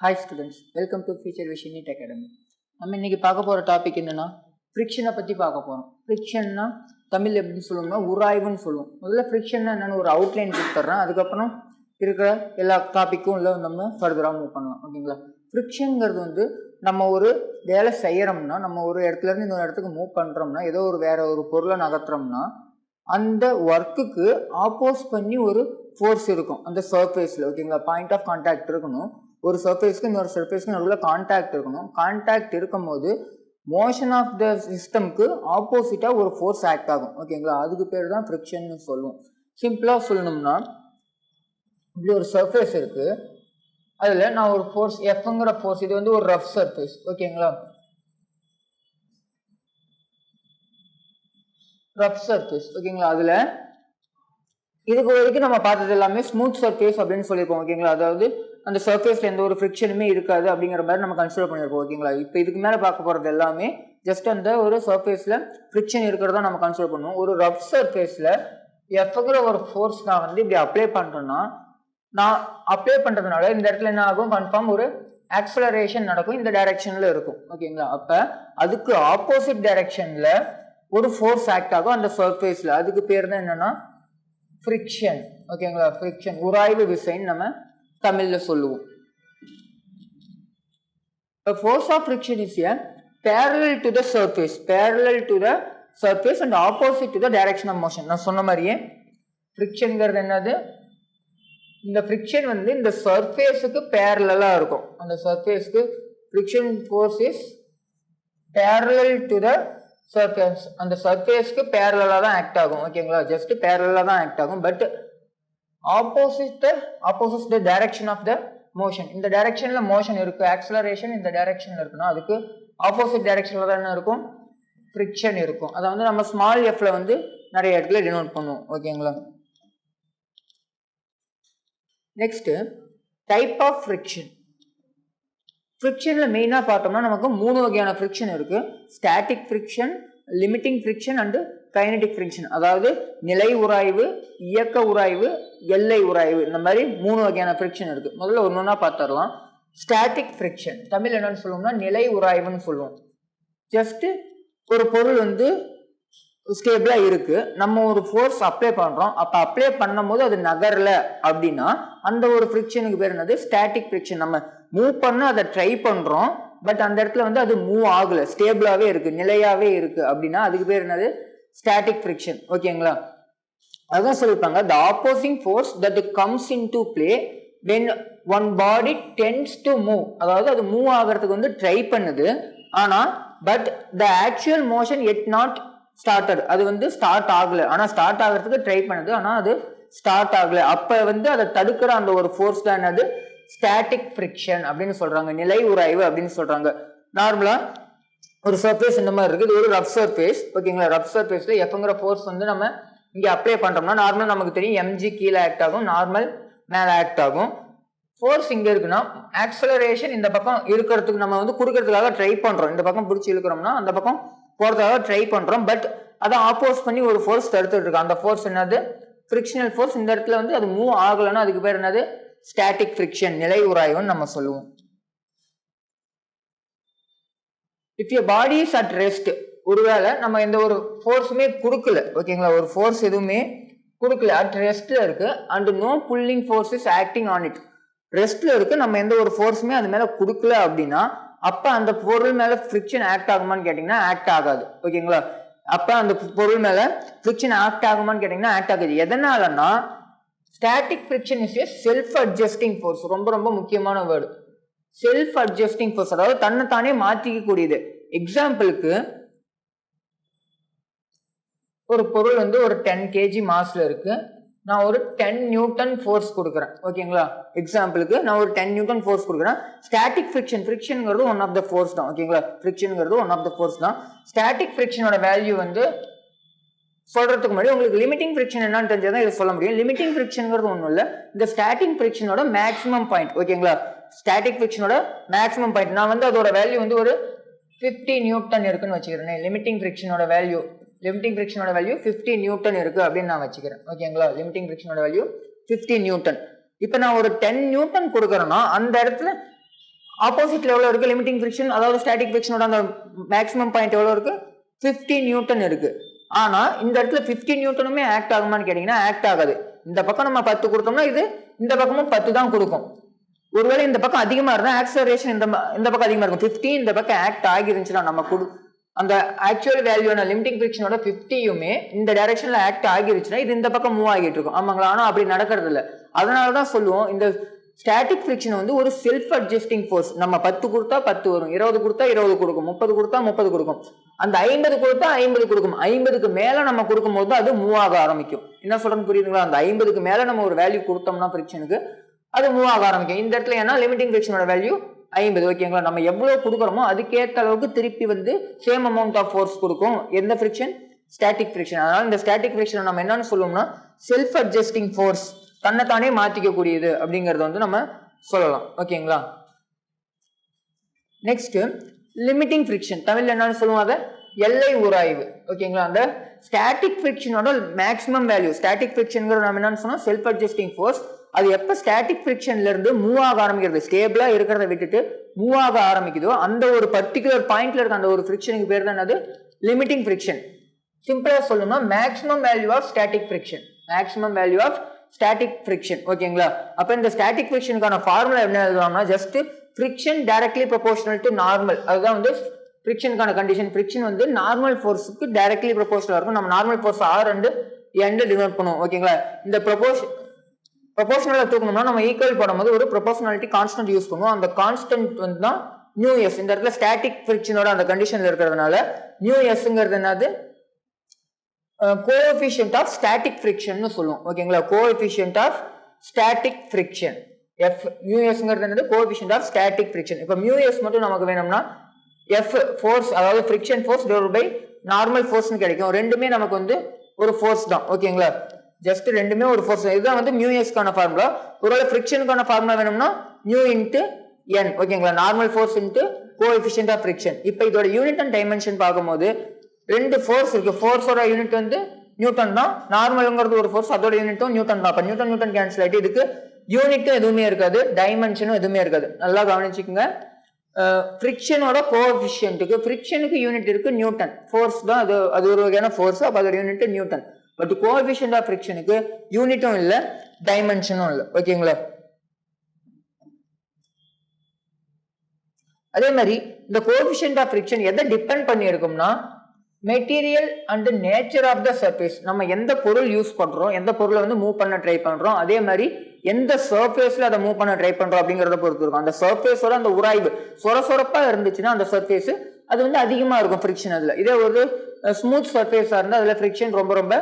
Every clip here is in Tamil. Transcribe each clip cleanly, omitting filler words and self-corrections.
Hi students, welcome to Future Vision NEET Academy. நம்ம இன்னைக்கு பார்க்க போகிற டாபிக் என்னென்னா ஃப்ரிக்ஷனை பற்றி பார்க்க போகிறோம். ஃப்ரிக்ஷன்னா தமிழ் எப்படின்னு சொல்லுவோம்னா உராய்வுன்னு சொல்லுவோம். முதல்ல ஃப்ரிக்ஷன்னா என்னென்னு ஒரு அவுட்லைன் கொடுத்துட்றேன், அதுக்கப்புறம் இருக்கிற எல்லா டாப்பிக்கும் இல்லை நம்ம ஃபர்தராக மூவ் பண்ணலாம். ஓகேங்களா? ஃப்ரிக்ஷனுங்கிறது நம்ம ஒரு வேலை செய்கிறோம்னா, நம்ம ஒரு இடத்துலேருந்து இன்னொரு இடத்துக்கு மூவ் பண்ணுறோம்னா, ஏதோ ஒரு வேற ஒரு பொருளை நகர்த்துறோம்னா அந்த ஒர்க்குக்கு ஆப்போஸ் பண்ணி ஒரு ஃபோர்ஸ் இருக்கும் அந்த சர்ஃபேஸில். ஓகேங்களா? பாயிண்ட் ஆஃப் கான்டாக்ட் இருக்கணும். ஒரு சர்ஃபேஸ்க்கு இன்னொரு சர்ஃபேஸ்க்கு நடுவில் கான்டாக்ட் இருக்கணும். கான்டாக்ட் இருக்கும் போது மோஷன் ஆஃப் த சிஸ்டம்க்கு ஆப்போசிட்டாக ஒரு ஃபோர்ஸ் ஆக்ட் ஆகும். ஓகேங்களா? அதுக்கு பேர் தான் ஃப்ரிக்ஷன் சொல்லுவோம். சிம்பிளாக சொல்லணும்னா, இப்படி ஒரு சர்ஃபேஸ் இருக்குது, அதில் நான் ஒரு ஃபோர்ஸ் எஃப்ங்கிற ஃபோர்ஸ், இது ஒரு ரஃப் சர்ஃபேஸ். ஓகேங்களா? Rough surface. ஓகேங்களா? அதில் இதுக்கு வரைக்கும் நம்ம பார்த்தது எல்லாமே ஸ்மூத் சர்ஃபேஸ் அப்படின்னு சொல்லியிருப்போம். ஓகேங்களா? அதாவது அந்த சர்ஃபேஸ்ல எந்த ஒரு ஃப்ரிக்ஷனுமே இருக்காது அப்படிங்கிற மாதிரி நம்ம கன்சிடர் பண்ணியிருப்போம். ஓகேங்களா? இப்போ இதுக்கு மேலே பார்க்க போகிறது எல்லாமே ஜஸ்ட் அந்த ஒரு சர்ஃபேஸில் ஃப்ரிக்ஷன் இருக்கிறதா நம்ம கன்சிடர் பண்ணுவோம். ஒரு ரஃப் சர்ஃபேஸில் எஃப்ங்கிற ஒரு ஃபோர்ஸ் நான் இப்படி அப்ளை பண்ணுறேன்னா, நான் அப்ளை பண்ணுறதுனால இந்த இடத்துல என்ன ஆகும், கன்ஃபார்ம் ஒரு ஆக்சலரேஷன் நடக்கும், இந்த டைரக்ஷனில் இருக்கும். ஓகேங்களா? அப்போ அதுக்கு ஆப்போசிட் டைரக்ஷனில் ஒரு ஃபோர்ஸ் ஆக்ட் ஆகும் அந்த சர்ஃபேஸில். அதுக்கு பேர் தான் என்னன்னா ஃப்ரிக்ஷன். ஓகேங்களா? ஃப்ரிக்ஷன் உராய்வு விசைன்னு நம்ம தமிழில் சொல்லுவோம். The force of friction is a parallel to the surface and opposite to the direction of motion. நான் சொன்ன மாதிரியே ஃப்ரிக்ஷன்ங்கிறது என்னது, இந்த ஃப்ரிக்ஷன் இந்த சர்ஃபேஸுக்கு பேரலாக இருக்கும். அந்த சர்ஃபேஸ்க்கு friction force is parallel to the surface. அந்த சர்ஃபேஸ்க்கு பேரலாக தான் ஆக்ட் ஆகும். ஓகேங்களா? ஜஸ்ட் பேரலாக தான் ஆக்ட் ஆகும். But opposite the direction of the motion. இந்த டைரக்ஷன்ல மோஷன் இருக்கு, ஆக்சலரேஷன் இந்த டைரக்ஷன்ல இருக்குன்னா அதுக்கு ஆப்போசிட் டைரக்ஷன்ல தான் என்ன இருக்கும், ஃப்ரிக்ஷன் இருக்கும். அதை நம்ம ஸ்மால் எஃப்ல நிறைய இடத்துல டினோட் பண்ணுவோம். ஓகேங்களா? Next type of friction. ஃப்ரிக்ஷன்ல மெயினாக பார்த்தோம்னா நமக்கு 3 வகையான ஃப்ரிக்ஷன் இருக்கு. Static friction, limiting friction and kinetic friction. அதாவது நிலை உராய்வு, இயக்க உராய்வு, எல்லை உராய்வு, இந்த மாதிரி 3 வகையான ஃப்ரிக்ஷன் இருக்கு. முதல்ல ஒன்னொன்னா பார்த்துடலாம். ஸ்டாட்டிக் ஃப்ரிக்ஷன் தமிழ் என்னன்னு சொல்லுவோம்னா நிலை உராய்வுன்னு சொல்லுவோம். ஜஸ்ட் ஒரு பொருள் ஸ்டேபிளா இருக்கு, நம்ம ஒரு ஃபோர்ஸ் அப்ளை பண்றோம், அப்ப அப்ளை பண்ணும் போது அது நகரல அப்படின்னா அந்த ஒரு ஃப்ரிக்ஷனுக்கு பேர் என்னது, ஸ்டாட்டிக் ஃப்ரிக்ஷன். நம்ம மூவ் பண்ண அதை ட்ரை பண்றோம், பட் அந்த இடத்துல அது மூவ் ஆகல, ஸ்டேபிளாவே இருக்கு, நிலையாவே இருக்கு அப்படின்னா அதுக்கு பேர் என்னது, ஸ்டாட்டிக் ஃப்ரிக்ஷன். ஓகேங்களா? அதான் சொல்லிருப்பாங்க, the opposing force that comes into play when one body tends to move. அதாவது அது மூவ் ஆகிறதுக்கு ட்ரை பண்ணுது, ஆனா but the actual motion yet not started. அது ஸ்டார்ட் ஆகல, ஆனா ஸ்டார்ட் ஆகிறதுக்கு ட்ரை பண்ணுது, ஆனா அது ஸ்டார்ட் ஆகல. அப்ப அதை தடுக்கிற அந்த ஒரு ஃபோர்ஸ் தான் என்னது, ஸ்டாட்டிக் ஃப்ரிக்ஷன் அப்படின்னு சொல்றாங்க, நிலை உராய்வு அப்படின்னு சொல்றாங்க. நார்மலா ஒரு சர்ஃபேஸ் இந்த மாதிரி இருக்கு, இது ஒரு ரஃப் சர்ஃபேஸ். ஓகேங்களா? ரஃப் சர்ஃபேஸ்ல எஃப்ங்கிற ஃபோர்ஸ் நம்ம இங்க அப்ளை பண்றோம்னா நார்மல் நமக்கு தெரியும் எம்ஜி கீழே ஆக்ட் ஆகும், நார்மல் மேல ஆக்ட் ஆகும். ஃபோர்ஸ் இங்க இருக்குன்னா ஆக்சலரேஷன் இந்த பக்கம் இருக்கிறதுக்கு நம்ம கொடுக்கறதுக்காக ட்ரை பண்றோம், இந்த பக்கம் பிடிச்சி இழுக்கிறோம்னா அந்த பக்கம் போறதுக்காக ட்ரை பண்றோம், பட் அதை ஆப்போஸ் பண்ணி ஒரு ஃபோர்ஸ் தடுத்துட்டு இருக்கு. அந்த ஃபோர்ஸ் என்னது, ஃப்ரிக்ஷனல் ஃபோர்ஸ். இந்த இடத்துல அது மூவ் ஆகலைன்னா அதுக்கு பேர் என்னது, ஸ்டாட்டிக் ஃப்ரிக்ஷன், நிலை உராய்வுன்னு நம்ம சொல்லுவோம். If you body is at rest, ஒருவேளை நம்ம எந்த ஒரு ஃபோர்ஸுமே கொடுக்கல, ஓகேங்களா, ஒரு ஃபோர்ஸ் எதுவுமே கொடுக்கல, அட் ரெஸ்ட்ல இருக்கு, and no pulling force is acting on it. ரெஸ்ட்ல இருக்கு, நம்ம எந்த ஒரு ஃபோர்ஸுமே அது மேல கொடுக்கல அப்படின்னா அப்ப அந்த பொருள் மேல ஃப்ரிக்ஷன் ஆக்ட் ஆகுமான்னு கேட்டீங்கன்னா ஆக்ட் ஆகாது. ஓகேங்களா? அப்ப அந்த பொருள் மேல ஃப்ரிக்ஷன் ஆக்ட் ஆகுமான்னு கேட்டீங்கன்னா ஆக்ட் ஆகுது. எதனாலன்னா static friction is a self adjusting force. ரொம்ப ரொம்ப முக்கியமான வேர்டு, செல்ஃப் அட்ஜஸ்டிங் ஃபோர்ஸ். அதாவது தன்னைத்தானே மாற்றிக்க கூடியது. எக்ஸாம்பிளுக்கு ஒரு பொருள் ஒரு 10 kg மாஸ்ல இருக்கு, நான் ஒரு 10 நியூட்டன் ஃபோர்ஸ் கொடுக்குறேன். ஓகேங்களா? எக்ஸாம்பிளுக்கு நான் ஒரு 10 நியூட்டன் ஃபோர்ஸ் கொடுக்குறேன். ஸ்டாட்டிக் ஃப்ரிக்ஷன், ஃப்ரிக்ஷன்ங்கிறது ஒன் ஆஃப் த ஃபோர்ஸ் தான். ஓகேங்களா? ஃப்ரிக்ஷன்ங்கிறது ஒன் ஆஃப் த ஃபோர்ஸ் தான். ஸ்டாட்டிக் ஃப்ரிக்ஷனோட வேல்யூ சொல்றதுக்கு முன்னாடி உங்களுக்கு லிமிட்டிங் ஃப்ரிக்ஷன் என்னன்னு தெரிஞ்சதான் இதை சொல்ல முடியும். லிமிட்டிங் ஃப்ரிக்ஷன்ங்கிறது ஒன்றும் இல்லை, இந்த ஸ்டாட்டிக் ஃப்ரிக்ஷனோட மேக்ஸிமம் பாயிண்ட். ஓகேங்களா? ஸ்டாட்டிக் ஃப்ரிக்ஷனோட மேக்ஸிமம் பாயிண்ட் நான் அதோட வேல்யூ ஒரு 50 நியூட்டன் இருக்குன்னு வச்சுக்கிறேன். லிமிட்டிங் ஃப்ரிக்ஷனோட வேல்யூ 50 நியூட்டன் இருக்கு அப்படின்னு நான் வச்சுக்கிறேன். ஓகேங்களா? லிமிட்டிங் ஃப்ரிக்ஷனோட வேல்யூ 50 நியூட்டன். இப்போ நான் ஒரு 10 நியூட்டன் கொடுக்குறேன்னா அந்த இடத்துல ஆப்போசிட்ல எவ்வளவு இருக்கு லிமிட்டிங் ஃபிரிக்ஷன், அதாவது ஸ்டாட்டிக் ஃபிரிக்ஷனோட அந்த மேக்ஸிமம் பாயிண்ட் எவ்வளவு இருக்கு 50 நியூட்டன் இருக்கு. ஆனா இந்த இடத்துல 50 நியூட்டனுமே ஆக்ட் ஆகுமான்னு கேட்டீங்கன்னா ஆக்ட் ஆகாது. இந்த பக்கம் நம்ம 10 கொடுத்தோம்னா இது இந்த பக்கமும் 10 தான் கொடுக்கும். ஒருவேளை இந்த பக்கம் அதிகமா இருந்தா ஆக்சலரேஷன் இந்த பக்கம் அதிகமா இருக்கும். 50 இந்த பக்கம் ஆக்ட் ஆகிருந்துச்சுன்னா நம்ம அந்த ஆக்சுவல் வேல்யூன லிமிட்டிங் ஃபிரிக்ஷனோட 50யுமே இந்த டைரக்ஷன்ல ஆக்ட் ஆகிருச்சுன்னா இது இந்த பக்கம் மூவ் ஆகிட்டு இருக்கும். ஆமாங்களா? ஆனா அப்படி நடக்கிறது இல்லை. அதனாலதான் சொல்லுவோம் இந்த ஸ்டாட்டிக் ஃபிரிக்ஷன் வந்து ஒரு செல்ஃப் அட்ஜஸ்டிங் ஃபோர்ஸ். நம்ம 10 கொடுத்தா 10 வரும், 20 கொடுத்தா 20 கொடுக்கும், 30 கொடுத்தா 30 கொடுக்கும், அந்த 50 கொடுத்தா 50 கொடுக்கும். 50க்கு மேல நம்ம கொடுக்கும் போது அது மூவ் ஆக ஆரம்பிக்கும். என்ன சொல்றேன்னு புரியுதுங்களா? அந்த 50க்கு மேல நம்ம ஒரு வேல்யூ கொடுத்தோம்னா ஃபிரிக்ஷனுக்கு அது மூவ் ஆக ஆரம்பிக்கும். இந்த இடத்துல ஏன்னா லிமிட்டிங் ஃபிரிக்ஷனோட வேல்யூ 50. ஓகேங்களா? நம்ம எவ்வளவு கொடுக்குறோமோ அதுக்கேற்ற அளவுக்கு திருப்பி வந்து சேம் அமௌண்ட் ஆஃப் ஃபோர்ஸ் கொடுக்கும். எந்த ஃபிரிக்ஷன்? Static friction. அதனால இந்த ஸ்டாட்டிக் ஃபிரிக்ஷனை நம்ம என்னன்னு சொல்லுவோம்னா செல்ஃப் அட்ஜஸ்டிங் ஃபோர்ஸ், தன்னைத்தானே மாத்திக்கக்கூடியது அப்படிங்கறத வந்து நம்ம சொல்லலாம். ஓகேங்களா? நெக்ஸ்ட் லிமிட்டிங் ஃபிரிக்ஷன், தமிழ்ல என்னன்னு சொல்லுவோம்? அதை எல்லை உராய்வு. ஓகேங்களா? அந்த ஸ்டாட்டிக் ஃபிரிக்ஷனோட மேக்ஸிமம் வேல்யூ, ஸ்டாட்டிக் ஃபிரிக்ஷன்ங்கிறது நம்ம என்னன்னு சொன்னோம் செல்ஃப் அட்ஜஸ்டிங் ஃபோர்ஸ். அது எப்ப ஸ்டாட்டிக் ஃபிரிக்ஷன்ல இருந்து மூவ் ஆக ஆரம்பிக்கிறது, ஸ்டேபிளா இருக்கிறத விட்டுட்டு மூவ் ஆக ஆரம்பிக்குதோ அந்த ஒரு பர்டிகுலர் பாயிண்ட்ல இருக்க அந்த ஒரு ஃபிரிக்ஷனுக்கு பேர் தான் அது லிமிட்டிங் ஃபிரிக்ஷன். சிம்பிளா சொல்லணும்னா maximum value of static friction, maximum value of static friction. ஓகேங்களா? அப்ப இந்த ஸ்டாட்டிக் ஃபிரிக்ஷனுக்கான ஃபார்முலா என்ன எழுதலாம்னா just friction directly proportional to normal. அதுதான் வந்து ஃபிரிக்ஷனுக்கான கண்டிஷன். ஃபிரிக்ஷன் வந்து நார்மல் ஃபோர்ஸுக்கு டைரக்ட்லி ப்ரொபோஷனலா இருக்கும். நம்ம normal force R and N denote பண்ணுவோம். ஓகேங்களா? இந்த ப்ரொபோஷனலா தூக்கணும்னா நம்ம ஈக்குவல் பண்ணும்போது ஒரு ப்ரொபோஷனாலிட்டி கான்ஸ்டன்ட் யூஸ் பண்ணுவோம். அந்த கான்ஸ்டன்ட் வந்து தான் நியூ எஸ். இந்த இடத்துல ஸ்டாட்டிக் ஃபிரிக்ஷனோட அந்த கண்டிஷன்ல இருக்கிறதுனால நியூ எஸ்ங்கிறது என்னது கோஎஃபிஷியன்ட் ஆஃப் ஸ்டாட்டிக் ஃபிரிக்ஷன் சொல்லுவோம். ஓகேங்களா? Coefficient of static friction F. மியூஎஸ்ங்கிறது என்னது கோஎஃபிஷியன்ட் ஆஃப் ஸ்டாட்டிக் ஃபிரிக்ஷன். இப்போ மியூஎஸ் மட்டும் நமக்கு வேணும்னா எஃப் ஃபோர்ஸ், அதாவது friction force divided by normal ஃபோர்ஸ்னு கிடைக்கும். ரெண்டுமே நமக்கு வந்து ஒரு ஃபோர்ஸ் தான். ஓகேங்களா? ஜஸ்ட் ரெண்டுமே ஒரு ஃபோர்ஸ். இதுதான் வந்து மியூஎஸ்க்கான ஃபார்முலா. ஒருவேளை ஃபிரிக்ஷனுக்கான ஃபார்முலா வேணும்னா நியூ இன்ட்டு என். ஓகேங்களா? Normal force into coefficient of friction. இப்போ இதோட யூனிட் அண்ட் டைமென்ஷன் பார்க்கும்போது ரெண்டு ஃபோர்ஸ் இருக்கு. ஃபோர்ஸோட யூனிட் வந்து நியூட்டன் தான், நார்மல்ங்கிறது ஒரு ஃபோர்ஸ், அதோட யூனிட்டும் நியூட்டன் தான். அப்ப நியூட்டன் கேன்சல் ஆயிட்டு இதுக்கு யூனிட்டும் எதுவுமே இருக்காது, டைமென்ஷனும் எதுவுமே இருக்காது. நல்லா கவனிச்சுக்கோங்க. ஃபிரிக்ஷனோட கோஎஃபிஷியன்ட்டுக்கு ஃபிரிக்ஷனுக்கு யூனிட் இருக்கு நியூட்டன், ஃபோர்ஸ் தான் அது ஒரு வகையான ஃபோர்ஸ். அப்ப அதோட unit newton. But coefficient of ஃபிரிக்ஷனுக்கு யூனிட்டும் இல்லை, டைமென்ஷனும் இல்லை. ஓகேங்களா? அதே மாதிரி இந்த கோஎஃபிஷியன்ட் ஆஃப் ஃபிரிக்ஷன் எதை டிபெண்ட் பண்ணி இருக்கும்னா material and nature of the surface. நம்ம எந்த பொருள் யூஸ் பண்றோம், எந்த பொருளை வந்து மூவ் பண்ண ட்ரை பண்றோம், அதே மாதிரி எந்த சர்ஃபேஸ்ல அதை மூவ் பண்ண ட்ரை பண்றோம் அப்படிங்கறத பொறுத்து இருக்கும். அந்த சர்ஃபேஸோட அந்த உராய்வு சொரசொரப்பா இருந்துச்சுன்னா அந்த சர்ஃபேஸ் அது வந்து அதிகமா இருக்கும் ஃபிரிக்ஷன் அதுல. இதே ஒரு ஸ்மூத் சர்ஃபேஸா இருந்தா அதுல ஃபிரிக்ஷன் ரொம்ப ரொம்ப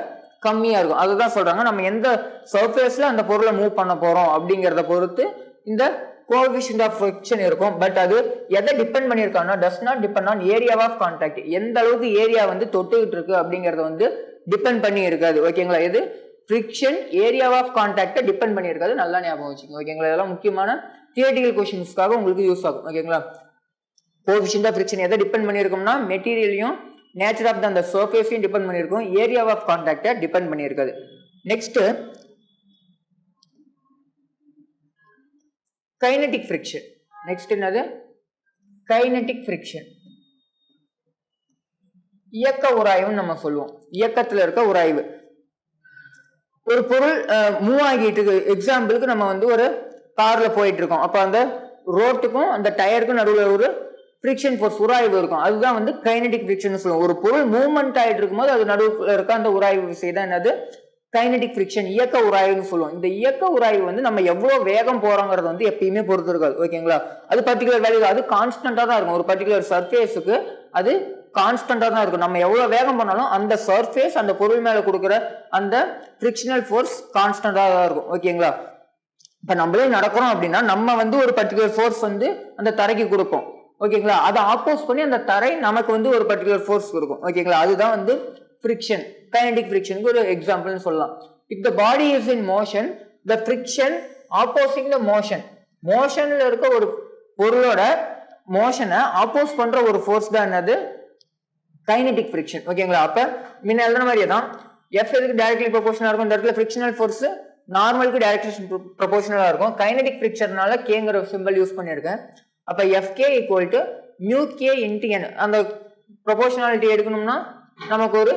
கம்மியா இருக்கும். அதுதான் சொல்றாங்க நம்ம எந்த சர்ஃபேஸ்ல அந்த பொருளை மூவ் பண்ண போறோம் அப்படிங்கறத பொறுத்து இந்த கோஎஃபிஷியன்ட் ஆஃப் ஃபிரிக்ஷன் இருக்கும். பட் அது எதை டிபெண்ட் பண்ணியிருக்காங்கன்னா does not depend on area of contact. எந்த அளவுக்கு ஏரியா வந்து தொட்டுக்கிட்டு இருக்கு அப்படிங்கறத வந்து டிபெண்ட் பண்ணி இருக்காது. ஓகேங்களா? இது ஃபிரிக்ஷன் ஏரியா ஆஃப் கான்டாக்டை டிபெண்ட் பண்ணி இருக்காது. நல்லா ஞாபகம் வச்சுக்கோங்க. ஓகேங்களா? இதெல்லாம் முக்கியமான தியரிட்டிக்கல் கொஸ்டின்ஸ்க்காக உங்களுக்கு யூஸ் ஆகும். ஓகேங்களா? கோஎஃபிஷியன்ட் ஆஃப் ஃபிரிக்ஷன் எதை டிபெண்ட் பண்ணியிருக்கும்னா மெட்டீரியலையும் நேச்சர் ஆஃப் அந்த சர்ஃபேஸையும் டிபெண்ட் பண்ணியிருக்கும், ஏரியா ஆஃப் கான்டாக்டை டிபெண்ட் பண்ணியிருக்காது. Next kinetic friction. நெக்ஸ்ட் என்னது? Kinetic friction. இயக்க உராய்வுன்னு நம்ம சொல்லுவோம். இயக்கத்துல இருக்க உராய்வு. ஒரு பொருள் மூவ் ஆகிட்டு இருக்கு. எக்ஸாம்பிளுக்கு நம்ம வந்து ஒரு கார்ல போயிட்டு இருக்கோம். அப்ப அந்த ரோட்டுக்கும் அந்த டயருக்கும் நடுவில் ஒரு ஃபிரிக்ஷன் ஃபோர்ஸ் உராய்வு இருக்கும். அதுதான் வந்து கைனடிக் ஃபிரிக்ஷன் சொல்லுவோம். ஒரு பொருள் மூவ்மெண்ட் ஆயிட்டு இருக்கும்போது அது நடுவில் இருக்க அந்த உராய்வு விசை தான் என்னது? கைனடிக் ஃபிரிக்ஷன், இயக்க உராய்வுன்னு சொல்லுவோம். இந்த இயக்க உராய்வு வந்து நம்ம எவ்வளவு வேகம் போறோங்கிறது வந்து எப்பயுமே பொறுத்து இருக்காது. ஓகேங்களா? அது பர்டிகுலர் வேல்யூ, அது கான்ஸ்டன்டா தான் இருக்கும். ஒரு பர்டிகுலர் சர்ஃபேஸுக்கு அது கான்ஸ்டன்டா தான் இருக்கும். நம்ம எவ்வளவு வேகம் பண்ணாலும் அந்த சர்ஃபேஸ் அந்த பொருள் மேல கொடுக்குற அந்த ஃபிரிக்ஷனல் ஃபோர்ஸ் கான்ஸ்டன்டா தான் இருக்கும். ஓகேங்களா? இப்ப நம்மளே நடக்கிறோம் அப்படின்னா நம்ம வந்து ஒரு பர்டிகுலர் ஃபோர்ஸ் வந்து அந்த தரைக்கு கொடுப்போம். ஓகேங்களா? அதை ஆப்போஸ் பண்ணி அந்த தரை நமக்கு வந்து ஒரு பர்டிகுலர் ஃபோர்ஸ் கொடுக்கும். ஓகேங்களா? அதுதான் வந்து ஃபிரிக்ஷன். கைனடிக் ஃபிரிக்ஷனுக்கு ஒரு எக்ஸாம்பிள்னு சொல்லலாம். If the body is in motion the friction opposing the motion. மோஷன்ல இருக்க ஒரு பொருளோட மோஷனை ஆப்போஸ் பண்ற ஒரு ஃபோர்ஸ் தான் என்னது? Kinetic friction. ஓகேங்களா? அப்ப முன்ன எழுதுன மாதிரியே தான் எஃப் எதுக்கு டைரக்ட்லி ப்ரொபோஷனலா இருக்கும், இந்த இடத்துல ஃபிரிக்ஷனல் ஃபோர்ஸ் நார்மலுக்கு டைரக்ட் ப்ரொபோஷனலா இருக்கும். கைனடிக் ஃபிரிக்ஷன்னால கேங்கிற சிம்பிள் யூஸ் பண்ணியிருக்கேன். அப்போ fk equal to mu K into n. அந்த ப்ரொபோஷனாலிட்டி எடுக்கணும்னா நமக்கு ஒரு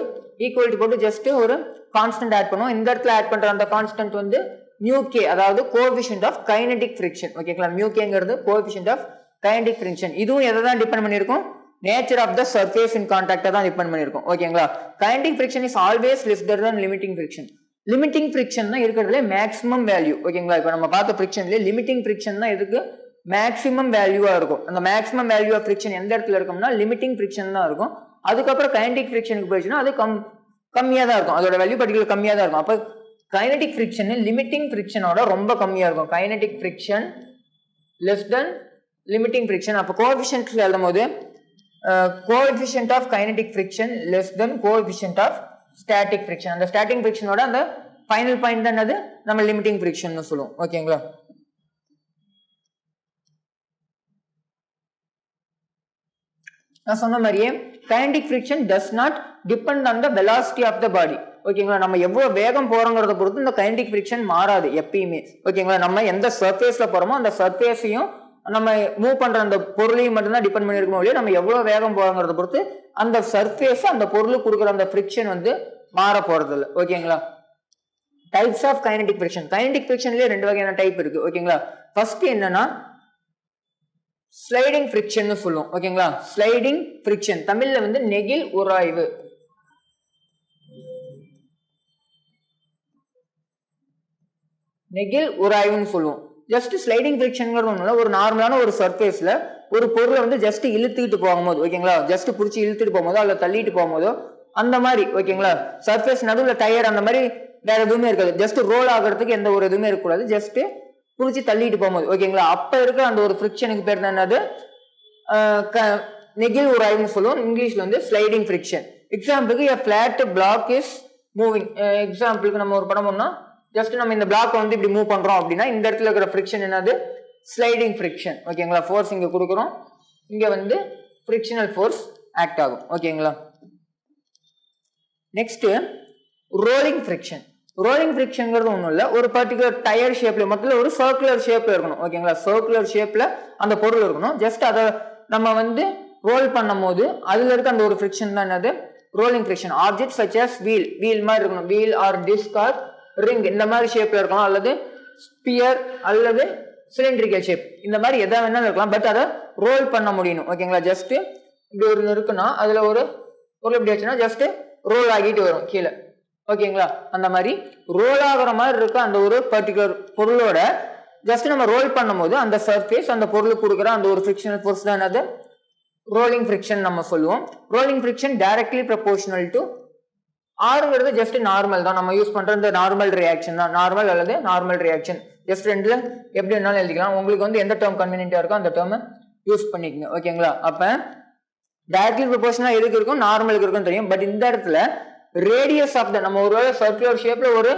ஈக்குவலிட்டி போட்டு ஜஸ்ட் ஒரு கான்ஸ்டன்ட் ஆட் பண்ணுவோம். இந்த இடத்துல ஆட் பண்ற அந்த கான்ஸ்டன்ட் வந்து மியூ கே, அதாவது கோஎஃபிஷியன்ட் ஆஃப் கைனடிக் ஃபிரிக்ஷன். ஓகேங்களா, மியூ கேங்கிறது கோஎஃபிஷியன்ட் ஆஃப் கைனடிக் ஃபிரிக்ஷன். இதுவும் எதை தான் டிபெண்ட் பண்ணியிருக்கும்? Nature of the surface in கான்டாக்டை தான் டிபெண்ட் பண்ணியிருக்கும். ஓகேங்களா, kinetic friction is always lesser than limiting friction. Limiting friction தான் இருக்கிறதுல மேக்ஸிமம் வேல்யூ. ஓகேங்களா, இப்போ நம்ம பார்த்த ஃபிரிக்ஷன்ல லிமிட்டிங் ஃபிரிக்ஷன் தான் எதுக்கு மேக்ஸிமம் வேல்யூவா இருக்கும். அந்த மேக்ஸிமம் வேல்யூ ஆஃப் ஃபிரிக்ஷன் எந்த இடத்துல இருக்கும்னா லிமிட்டிங் ஃபிரிக்ஷன் தான் இருக்கும். அதுக்கப்புறம் கைனடிக் ஃபிரிக்ஷனுக்கு போயிடுச்சுன்னா அது கம்மியாக தான் இருக்கும், அதோட வேல்யூ பர்டிகுலர் கம்மியாக தான் இருக்கும். அப்போ கைனடிக் ஃபிரிக்ஷன் லிமிட்டிங் ஃபிரிக்ஷனோட ரொம்ப கம்மியாக இருக்கும். Kinetic friction less than limiting friction. அப்போ கோஎஃபிஷியன்ட்ல எழுதும் போது coefficient of kinetic friction less than coefficient of static friction. அந்த ஸ்டாட்டிக் ஃபிரிக்ஷனோட அந்த ஃபைனல் பாயிண்ட் தான் அது நம்ம லிமிட்டிங் ஃபிரிக்ஷன் சொல்லுவோம். ஓகேங்களா, நான் சொன்ன மாதிரியே kinetic friction does not depend on the velocity of the body. ஓகேங்களா, நம்ம எவ்வளவு வேகம் போறோங்கிறத பொறுத்து இந்த கைனடிக் ஃபிரிக்ஷன் மாறாது எப்பயுமே. ஓகேங்களா, நம்ம எந்த சர்ஃபேஸ்ல போறோமோ அந்த சர்ஃபேஸையும் நம்ம மூவ் பண்ற அந்த பொருளையும் மட்டும்தான் டிபெண்ட் பண்ணிருக்கோம் இல்லையா. நம்ம எவ்வளவு வேகம் போறோங்கிறத பொறுத்து அந்த சர்ஃபேஸ் அந்த பொருளுக்கு கொடுக்குற அந்த ஃபிரிக்ஷன் வந்து மாற போறது இல்லை. ஓகேங்களா, types of kinetic friction. Kinetic ஃபிரிக்ஷன்லயே ரெண்டு வகையான டைப் இருக்கு. ஓகேங்களா, ஃபர்ஸ்ட் என்னன்னா ஸ்லைடிங் ஃபிரிக்ஷன் சொல்லுவோம். ஓகேங்களா, ஸ்லைடிங் ஃபிரிக்ஷன் தமிழ்ல வந்து நெகிழ் உராய்வு. நெகிழ் உராய்வுன்னு சொல்லுவோம். ஜஸ்ட் ஸ்லைடிங் ஃபிரிக்ஷன்ங்கிறது ஒரு நார்மலான ஒரு சர்ஃபேஸ்ல ஒரு பொருளை வந்து ஜஸ்ட் இழுத்துக்கிட்டு போகும்போது, ஓகேங்களா, ஜஸ்ட் பிடிச்சி இழுத்துட்டு போகும்போதோ அல்ல தள்ளிட்டு போகும்போதோ அந்த மாதிரி. ஓகேங்களா, சர்ஃபேஸ் நடுவில் டயர் அந்த மாதிரி வேற எதுவுமே இருக்காது. ஜஸ்ட் ரோல் ஆகிறதுக்கு எந்த ஒரு எதுவுமே இருக்கக்கூடாது, ஜஸ்ட் புடிச்சு தள்ளிட்டு போகும்போது. ஓகேங்களா, அப்ப இருக்க அந்த ஒரு ஃபிரிக்ஷனுக்கு பேர் தான் என்னது நெகிழ் உராய்வுன்னு சொல்லுவோம். இங்கிலீஷ்ல வந்து ஸ்லைடிங் ஃபிரிக்ஷன். எக்ஸாம்பிளுக்கு a flat block is moving. எக்ஸாம்பிளுக்கு நம்ம ஒரு படம் பண்ணா ஜஸ்ட் நம்ம இந்த பிளாக் வந்து இப்படி மூவ் பண்றோம் அப்படின்னா இந்த இடத்துல இருக்கிற ஃபிரிக்ஷன் என்னது ஸ்லைடிங் ஃபிரிக்ஷன். ஓகேங்களா, ஃபோர்ஸ் இங்க கொடுக்குறோம், இங்க வந்து ஃபிரிக்ஷனல் ஃபோர்ஸ் ஆக்ட் ஆகும். ஓகேங்களா, நெக்ஸ்ட் ரோலிங் ஃபிரிக்ஷன். ரோலிங் ஃபிரிக்ஷன்ங்கிறது ஒன்றும் இல்லை, ஒரு பர்டிகுலர் டயர் ஷேப்ல மொத்தத்தில் ஒரு சர்க்குலர் ஷேப்ல இருக்கணும். ஓகேங்களா, சர்க்குலர் ஷேப்ல அந்த பொருள் இருக்கணும். ஜஸ்ட் அதை நம்ம வந்து ரோல் பண்ணும் போது அதுல இருக்க அந்த ஒரு ஃபிரிக்ஷன் தான் என்னது rolling friction. Object such as wheel மாதிரி இருக்கணும், wheel or disc or ring இந்த மாதிரி ஷேப்ல இருக்கணும், அல்லது ஸ்பியர் அல்லது சிலிண்ட்ரிக்கல் ஷேப் இந்த மாதிரி எதா வேணாலும் இருக்கலாம். பட் அதை ரோல் பண்ண முடியணும். ஓகேங்களா, ஜஸ்ட் இப்படி ஒரு இருக்குன்னா அதுல ஒரு பொருள் இப்படி வச்சுன்னா ஜஸ்ட் ரோல் ஆகிட்டு வரும் கீழே. ஓகேங்களா, அந்த மாதிரி ரோல் ஆகிற மாதிரி இருக்க அந்த ஒரு பர்டிகுலர் பொருளோட ஜஸ்ட் நம்ம ரோல் பண்ணும் போது அந்த சர்ஃபேஸ் அந்த பொருளுக்கு கொடுக்குற அந்த ஒரு ஃபிரிக்ஷனல் ஃபோர்ஸ் தான் என்னது ரோலிங் ஃபிரிக்ஷன் நம்ம சொல்லுவோம். Rolling friction directly proportional to ஆறுங்கிறது ஜஸ்ட் நார்மல் தான், நம்ம யூஸ் பண்ற இந்த நார்மல் ரியாக்ஷன் தான். நார்மல் அல்லது நார்மல் ரியாக்ஷன் ஜஸ்ட் ரெண்டுல எப்படி வேணாலும் எழுதிக்கலாம். உங்களுக்கு வந்து எந்த டேர்ம் கன்வீனியன்ட்டா இருக்கோ அந்த டேர்மை யூஸ் பண்ணிக்கங்க. ஓகேங்களா, அப்ப டைரக்ட்லி ப்ரொபோர்ஷனலா எதுக்கு இருக்கும் நார்மலுக்கு இருக்கும் தெரியும். பட் இந்த இடத்துல ரேடியஸ் ஆஃப் த நம்ம ஒரு சர்க்குலர் ஷேப்ல ஒரு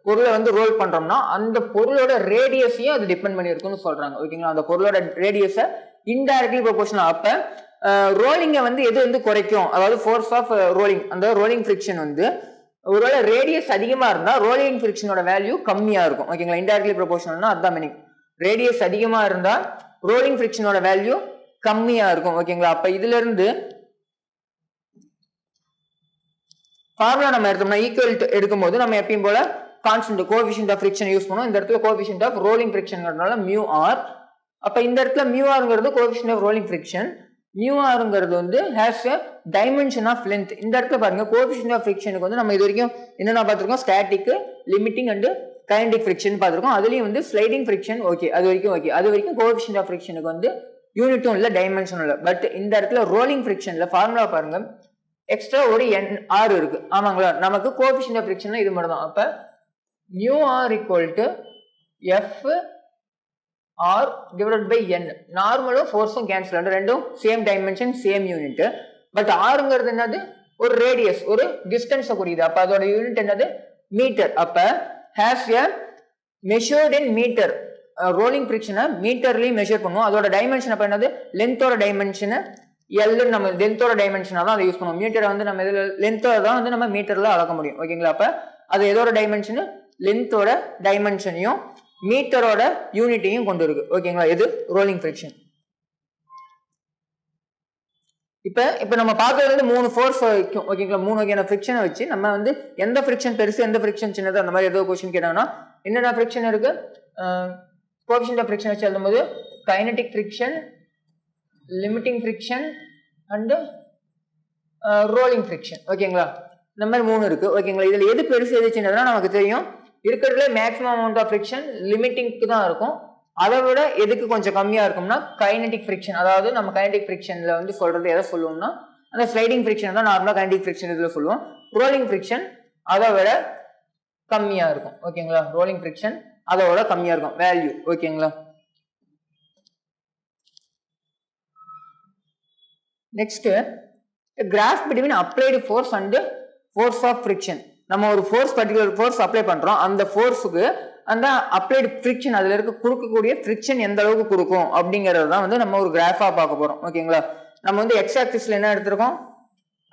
பொருளை வந்து ரோல் பண்றோம்னா அந்த பொருளோட ரேடியஸையும் அது டிபெண்ட் பண்ணி இருக்குன்னு சொல்றாங்க. ஓகேங்களா, அந்த பொருளோட ரேடியஸை இன்டைரக்ட்லி ப்ரொபோர்ஷனல். அப்ப ரோலிங்கை வந்து எது வந்து குறைக்கும், அதாவது ஃபோர்ஸ் ஆஃப் ரோலிங் அந்த ரோலிங் ஃபிரிக்ஷன் வந்து ஒருவேளை ரேடியஸ் அதிகமா இருந்தா ரோலிங் ஃபிரிக்ஷனோட வேல்யூ கம்மியா இருக்கும். ஓகேங்களா, இன்டைரக்ட்லி ப்ரொபோர்ஷனல்னா அதுதான் மீனிங். ரேடியஸ் அதிகமா இருந்தா ரோலிங் ஃபிரிக்ஷனோட வேல்யூ கம்மியா இருக்கும். ஓகேங்களா, அப்ப இதுல இருந்து ஃபார்முலா நம்ம எடுத்தோம்னா ஈக்குவல் எடுக்கும் போது நம்ம எப்பயும் போல constant coefficient of friction use பண்ணுவோம். இந்த இடத்துல கோஎஃபிஷியன்ட் ஆஃப் ரோலிங் ஃபிரிக்ஷன்ங்கிறதுனால மியூ ஆர். அப்ப இந்த இடத்துல மியூ ஆர்ங்கிறது coefficient of rolling friction. Mu ஆர்ங்கிறது வந்து has a dimension of length. இந்த இடத்துல பாருங்க கோஎஃபிஷியன்ட் ஆஃப் ஃபிரிக்ஷனுக்கு வந்து நம்ம இது வரைக்கும் என்னென்ன பார்த்திருக்கோம் static, limiting and kinetic friction பார்த்திருக்கோம். அதுலயும் வந்து ஸ்லைடிங் ஃபிரிக்ஷன் ஓகே, அது வரைக்கும் கோஎஃபிஷியன்ட் ஆஃப் ஃபிரிக்ஷனுக்கு வந்து யூனிட்டும் இல்லை டைமென்ஷனும் இல்லை. பட் இந்த இடத்துல ரோலிங் ஃபிரிக்ஷன்ல ஃபார்முலா பாருங்க எக்ஸ்ட்ரா ஒரு n r இருக்கு. ஆமாங்களா, நமக்கு கோஎஃபிஷியன்ட் ஆஃப் ஃபிரிக்ஷன் இது மட்டும் தான். அப்ப mu R equal to f r divided by n. நார்மலும் ஃபோர்ஸும் கேன்சல் ஆகும், ரெண்டும் same dimension same unit. But ஆறுங்கிறது என்னது ஒரு ரேடியஸ் ஒரு டிஸ்டன்ஸை குறியுது. அப்ப அதோட யூனிட் என்னது மீட்டர். அப்ப has a measured in metre. Rolling ஃபிரிக்ஷனை மீட்டர்லயும் மெஷர் பண்ணுவோம். அதோட டைமென்ஷன் அப்ப என்னது லென்த்தோட டைமென்ஷன் எல், நம்ம லென்த்தோட டைமென்ஷனா தான் அதை யூஸ் பண்ணுவோம். மீட்டரை வந்து நம்ம இதில் லென்த்தோட தான் வந்து நம்ம மீட்டர்ல அளக்க முடியும். ஓகேங்களா, அப்ப அது எதோட டைமென்ஷன் லென்த்தோட டைமென்ஷனையும் மீட்டரோட யூனிட்டையும் கொண்டு இருக்கு. ஓகேங்களா, இது ரோலிங் ஃபிரிக்ஷன். இப்போ நம்ம பார்க்கறது வந்து 3 ஃபோர்ஸ் வைக்கும் ஓகேங்களா. 3 வகையான ஃப்ரிக்ஷனை வச்சு நம்ம வந்து எந்த ஃப்ரிக்ஷன் பெருசு எந்த ஃப்ரிக்ஷன் சின்னது அந்த மாதிரி ஏதோ கொஸ்டின் கேட்டாங்கன்னா என்னென்ன ஃப்ரிக்ஷன் இருக்கு, கோஎஃபிஷியன்ட் ஆஃப் ஃப்ரிக்ஷன் வச்சு எழுதும்போது kinetic friction, limiting friction and rolling friction ஓகேங்களா. இந்த மாதிரி 3 இருக்கு ஓகேங்களா. இதில் எது பெருசு எது சின்னதுன்னா நமக்கு தெரியும். இருக்கிறதுல மேக்ஸிமம் அமௌண்ட் ஆஃப் ஃப்ரிக்ஷன் லிமிட்டிங்க்கு தான் இருக்கும். அதை விட எதுக்கு கொஞ்சம் கம்மியா இருக்கும்னா கைனடிக் ஃப்ரிக்ஷன். அதாவது நம்ம கைனடிக் ஃப்ரிக்ஷன்ல வந்து சொல்றது எதை சொல்லுவோம்னா அந்த ஸ்லைடிங் ஃப்ரிக்ஷன் தான் நார்மலா கைனடிக் ஃப்ரிக்ஷன் இதுல சொல்லுவோம். ரோலிங் ஃப்ரிக்ஷன் அதை விட கம்மியா இருக்கும் ஓகேங்களா. ரோலிங் ஃப்ரிக்ஷன் அதை விட கம்மியா இருக்கும் வேல்யூ ஓகேங்களா. Next graph between applied force and force of friction. நம்ம ஒரு ஃபோர்ஸ் பர்டிகுலர் ஃபோர்ஸ் அப்ளை பண்றோம், அந்த ஃபோர்ஸுக்கு அந்த அப்ளைடு ஃப்ரிக்ஷன் அதுல இருக்க கொடுக்கக்கூடிய ஃப்ரிக்ஷன் எந்த அளவுக்கு கொடுக்கும் அப்படிங்கறது தான் வந்து நம்ம ஒரு கிராஃபா பார்க்க போறோம் ஓகேங்களா. நம்ம வந்து எக்ஸ் ஆக்சிஸ்ல என்ன எடுத்திருக்கோம்,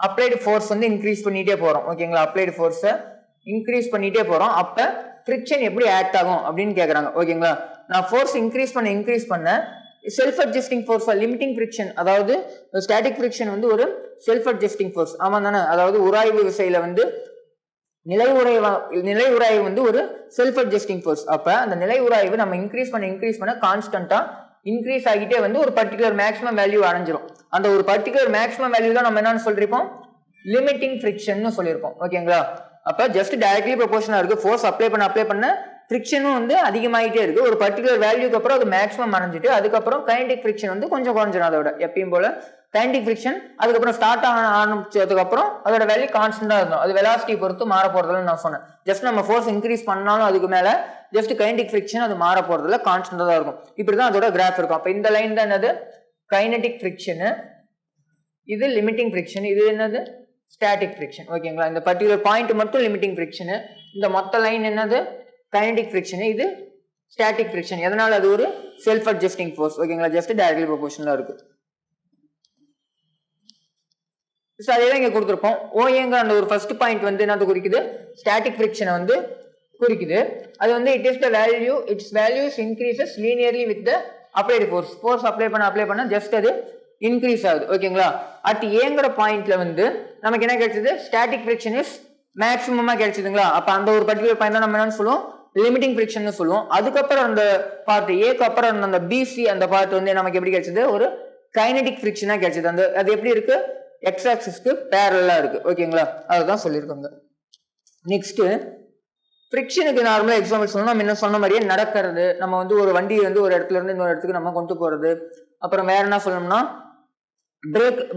அப்ளைடு ஃபோர்ஸ் வந்து இன்க்ரீஸ் பண்ணிட்டே போறோம் ஓகேங்களா. அப்ளைடு ஃபோர்ஸை இன்க்ரீஸ் பண்ணிட்டே போறோம். அப்ப ஃப்ரிக்ஷன் எப்படி ஆக்ட் ஆகும் அப்படின்னு கேக்குறாங்க ஓகேங்களா. நான் ஃபோர்ஸ் இன்க்ரீஸ் பண்ண self adjusting force limiting friction, அதாவது ஸ்டாட்டிக் ஃப்ரிக்ஷன் வந்து ஒரு செல்ஃப் அட்ஜஸ்டிங் ஃபோர்ஸ் ஆமா தானே. அதாவது உராய்வு விசையில வந்து நிலை உராய்வு வந்து ஒரு செல்ஃப் அட்ஜஸ்டிங் ஃபோர்ஸ். அப்ப அந்த நிலை உராய்வு நம்ம இன்க்ரீஸ் பண்ண கான்ஸ்டன்டா இன்க்ரீஸ் ஆகிட்டே வந்து ஒரு பர்டிகுலர் மேக்ஸிமம் வேல்யூ அடைஞ்சிரும். அந்த ஒரு பர்டிகுலர் மேக்ஸிமம் வேல்யூ தான் நம்ம என்னன்னு சொல்லிருப்போம், லிமிட்டிங் ஃப்ரிக்ஷன் சொல்லியிருப்போம் ஓகேங்களா. அப்ப ஜஸ்ட் டைரக்ட்லி ப்ரொபோர்ஷனா இருக்கு. ஃபோர்ஸ் அப்ளை பண்ண ஃப்ரிக்ஷனும் வந்து அதிகமாயிட்டே இருக்கு. ஒரு பர்டிகுலர் வேல்யூக்கு அப்புறம் அது மேக்ஸிமம் அடைஞ்சிட்டு அதுக்கப்புறம் கைனடிக் ஃப்ரிக்ஷன் வந்து கொஞ்சம் குறைஞ்சிடும். அதோட எப்பயும் போல கைனடிக் ஃப்ரிக்ஷன் அதுக்கப்புறம் ஸ்டார்ட் ஆரம்பிச்சதுக்கு அப்புறம் அதோட வேல்யூ கான்ஸ்டன்டா இருக்கும். அது வெலாசிட்டி பொறுத்து மாற போறதுல நான் சொன்னேன். ஜஸ்ட் நம்ம ஃபோர்ஸ் இன்க்ரீஸ் பண்ணாலும் அதுக்கு மேல ஜஸ்ட் கைனடிக் ஃப்ரிக்ஷன் அது மாற போறதுல கான்ஸ்டன்டா தான் இருக்கும். இப்படிதான் அதோட கிராஃப் இருக்கும். அப்ப இந்த லைன் தான் என்னது கைனடிக் ஃப்ரிக்ஷன், இது லிமிட்டிங் ஃப்ரிக்ஷன், இது என்னது ஸ்டாட்டிக் ஃப்ரிக்ஷன் ஓகேங்களா. இந்த பர்டிகுலர் பாயிண்ட் மட்டும் லிமிட்டிங் ஃப்ரிக்ஷன், இந்த மொத்த லைன் என்னது கைனடிக் ஃப்ரிக்ஷன், இது ஸ்டாட்டிக் ஃப்ரிக்ஷன். எதனால அது ஒரு செல்ஃப் அட்ஜஸ்டிங் ஃபோர்ஸ் ஓகேங்களா. ஜஸ்ட் டைரக்ட்லி ப்ரொபோர்ஷனலா இருக்கு. அதேதான் இங்க கொடுத்துருப்போம். ஓஏங்கிற அந்த ஒரு ஃபர்ஸ்ட் பாயிண்ட் வந்து என்ன குறிக்குது, ஸ்டாட்டிக் ஃப்ரிக்ஷனை வந்து குறிக்குது. அது வந்து it is the value, it's values increases linearly with the applied force. Force apply பண்ண ஜஸ்ட் அது இன்க்ரீஸ் ஆகுது ஓகேங்களா. அட் ஏங்கிற பாயிண்ட்ல வந்து நமக்கு என்ன கிடைச்சது, ஸ்டாட்டிக் ஃப்ரிக்ஷன் இஸ் மேக்ஸிமமா கிடைச்சதுங்களா. அப்ப அந்த ஒரு பர்டிகுலர் பாயிண்ட் தான் நம்ம என்னன்னு சொல்லுவோம், லிமிட்டிங் ஃப்ரிக்ஷன் சொல்லுவோம். அதுக்கப்புறம் அந்த பார்ட் ஏக்கு அப்புறம் அந்த பிசி அந்த பார்ட் வந்து நமக்கு எப்படி கிடைச்சது, ஒரு கைனடிக் ஃப்ரிக்ஷனா கிடைச்சது. அந்த அது எப்படி இருக்கு, எக்ஸ் ஆக்சிஸ்க்கு பேரலா இருக்கு ஓகேங்களா. அதுதான் சொல்லியிருக்காங்க. நெக்ஸ்ட் ஃப்ரிக்ஷனுக்கு நார்மலா எக்ஸாம்பிள் சொல்லணும். நம்ம என்ன சொன்ன மாதிரியே நடக்கிறது, நம்ம வந்து ஒரு வண்டி வந்து ஒரு இடத்துல இருந்து இன்னொரு இடத்துக்கு நம்ம கொண்டு போறது. அப்புறம் வேற என்ன சொல்லணும்னா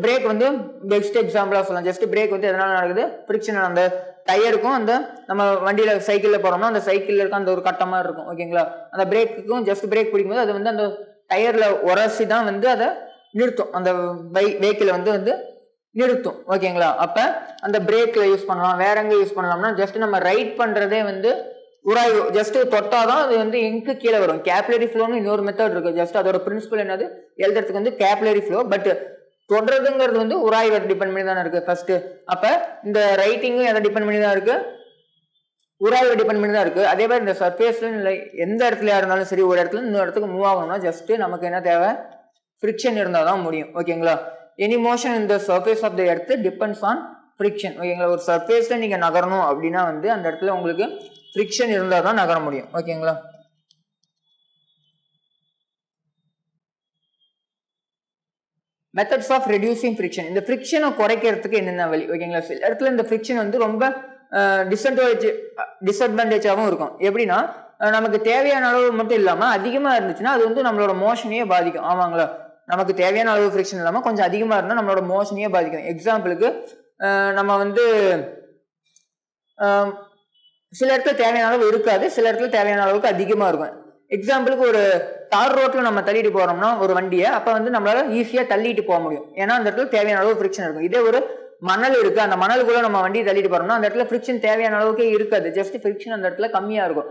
பிரேக் வந்து பெஸ்ட் எக்ஸாம்பிளா சொல்லலாம். ஜஸ்ட் பிரேக் வந்து எதனால நடக்குது, ஃப்ரிக்ஷன். அந்த டயருக்கும் அந்த நம்ம வண்டியில சைக்கிள்ல போறோம்னா அந்த சைக்கிள்ல இருக்க அந்த ஒரு கட்டமா இருக்கும் ஓகேங்களா. அந்த பிரேக்குக்கும் ஜஸ்ட் பிரேக் பிடிக்கும் போது அது வந்து அந்த டயர்ல உரசி தான் வந்து அதை நிறுத்தும், அந்த வெஹிக்கிள் வந்து நிறுத்தும் ஓகேங்களா. அப்ப அந்த பிரேக்ல யூஸ் பண்ணலாம். வேற எங்க யூஸ் பண்ணலாம்னா ஜஸ்ட் நம்ம ரைட் பண்றதே வந்து உராய்வு, ஜஸ்ட் தொட்டாதான் அது வந்து எங்கு கீழே வரும். கேப்லரி ஃப்ளோன்னு இன்னொரு மெத்தட் இருக்கு. ஜஸ்ட் அதோட பிரின்சிபல் என்னது, எழுதுறதுக்கு வந்து கேப்லரி ஃப்ளோ, பட் தொடர்றதுங்கிறது வந்து உராய்வை டிபெண்ட் பண்ணி தானே இருக்கு ஃபர்ஸ்ட். அப்ப இந்த ரைட்டிங்கும் எதை டிபெண்ட் பண்ணி தான் இருக்கு, உராய்வை டிபெண்ட் பண்ணி தான் இருக்கு. அதே மாதிரி இந்த சர்ஃபேஸ்ல இல்லை எந்த இடத்துல இருந்தாலும் சரி, ஒரு இடத்துல இன்னொரு இடத்துக்கு மூவ் ஆகணும்னா ஜஸ்ட் நமக்கு என்ன தேவை, ஃப்ரிக்ஷன் இருந்தால் தான் முடியும் ஓகேங்களா. Any motion in the surface of the earth depends on friction ஓகேங்களா. ஒரு சர்ஃபேஸ்ல நீங்க நகரணும் அப்படின்னா வந்து அந்த இடத்துல உங்களுக்கு ஃப்ரிக்ஷன் இருந்தால் தான் நகர முடியும் ஓகேங்களா. Methods of reducing friction. இந்த ஃப்ரிக்ஷனை குறைக்கிறதுக்கு என்னென்ன வழி ஓகேங்களா. சில இடத்துல இந்த ஃப்ரிக்ஷன் வந்து ரொம்ப டிஸ்அட்வான்டேஜாகவும் இருக்கும். எப்படின்னா நமக்கு தேவையான அளவு மட்டும் இல்லாமல் அதிகமாக இருந்துச்சுன்னா அது வந்து நம்மளோட மோஷனையே பாதிக்கும் ஆமாங்களா. நமக்கு தேவையான அளவு ஃப்ரிக்ஷன் இல்லாமல் கொஞ்சம் அதிகமாக இருந்தால் நம்மளோட மோஷனையே பாதிக்கும். எக்ஸாம்பிளுக்கு நம்ம வந்து சில இடத்துல தேவையான அளவு இருக்காது, சில இடத்துல தேவையான அளவுக்கு அதிகமாக இருக்கும். எக்ஸாம்பிளுக்கு ஒரு தார் ரோட்ல நம்ம தள்ளிட்டு போறோம்னா ஒரு வண்டியை, அப்ப வந்து நம்மளால ஈஸியா தள்ளிட்டு போக முடியும், ஏன்னா அந்த இடத்துல தேவையான அளவு ஃப்ரிக்ஷன் இருக்கும். இதே ஒரு மணல் இருக்கு, அந்த மணலுக்குள்ள நம்ம வண்டியை தள்ளிட்டு போறோம்னா அந்த இடத்துல ஃப்ரிக்ஷன் தேவையான அளவுக்கு இருக்காது, ஜஸ்ட் ஃப்ரிக்ஷன் அந்த இடத்துல கம்மியா இருக்கும்.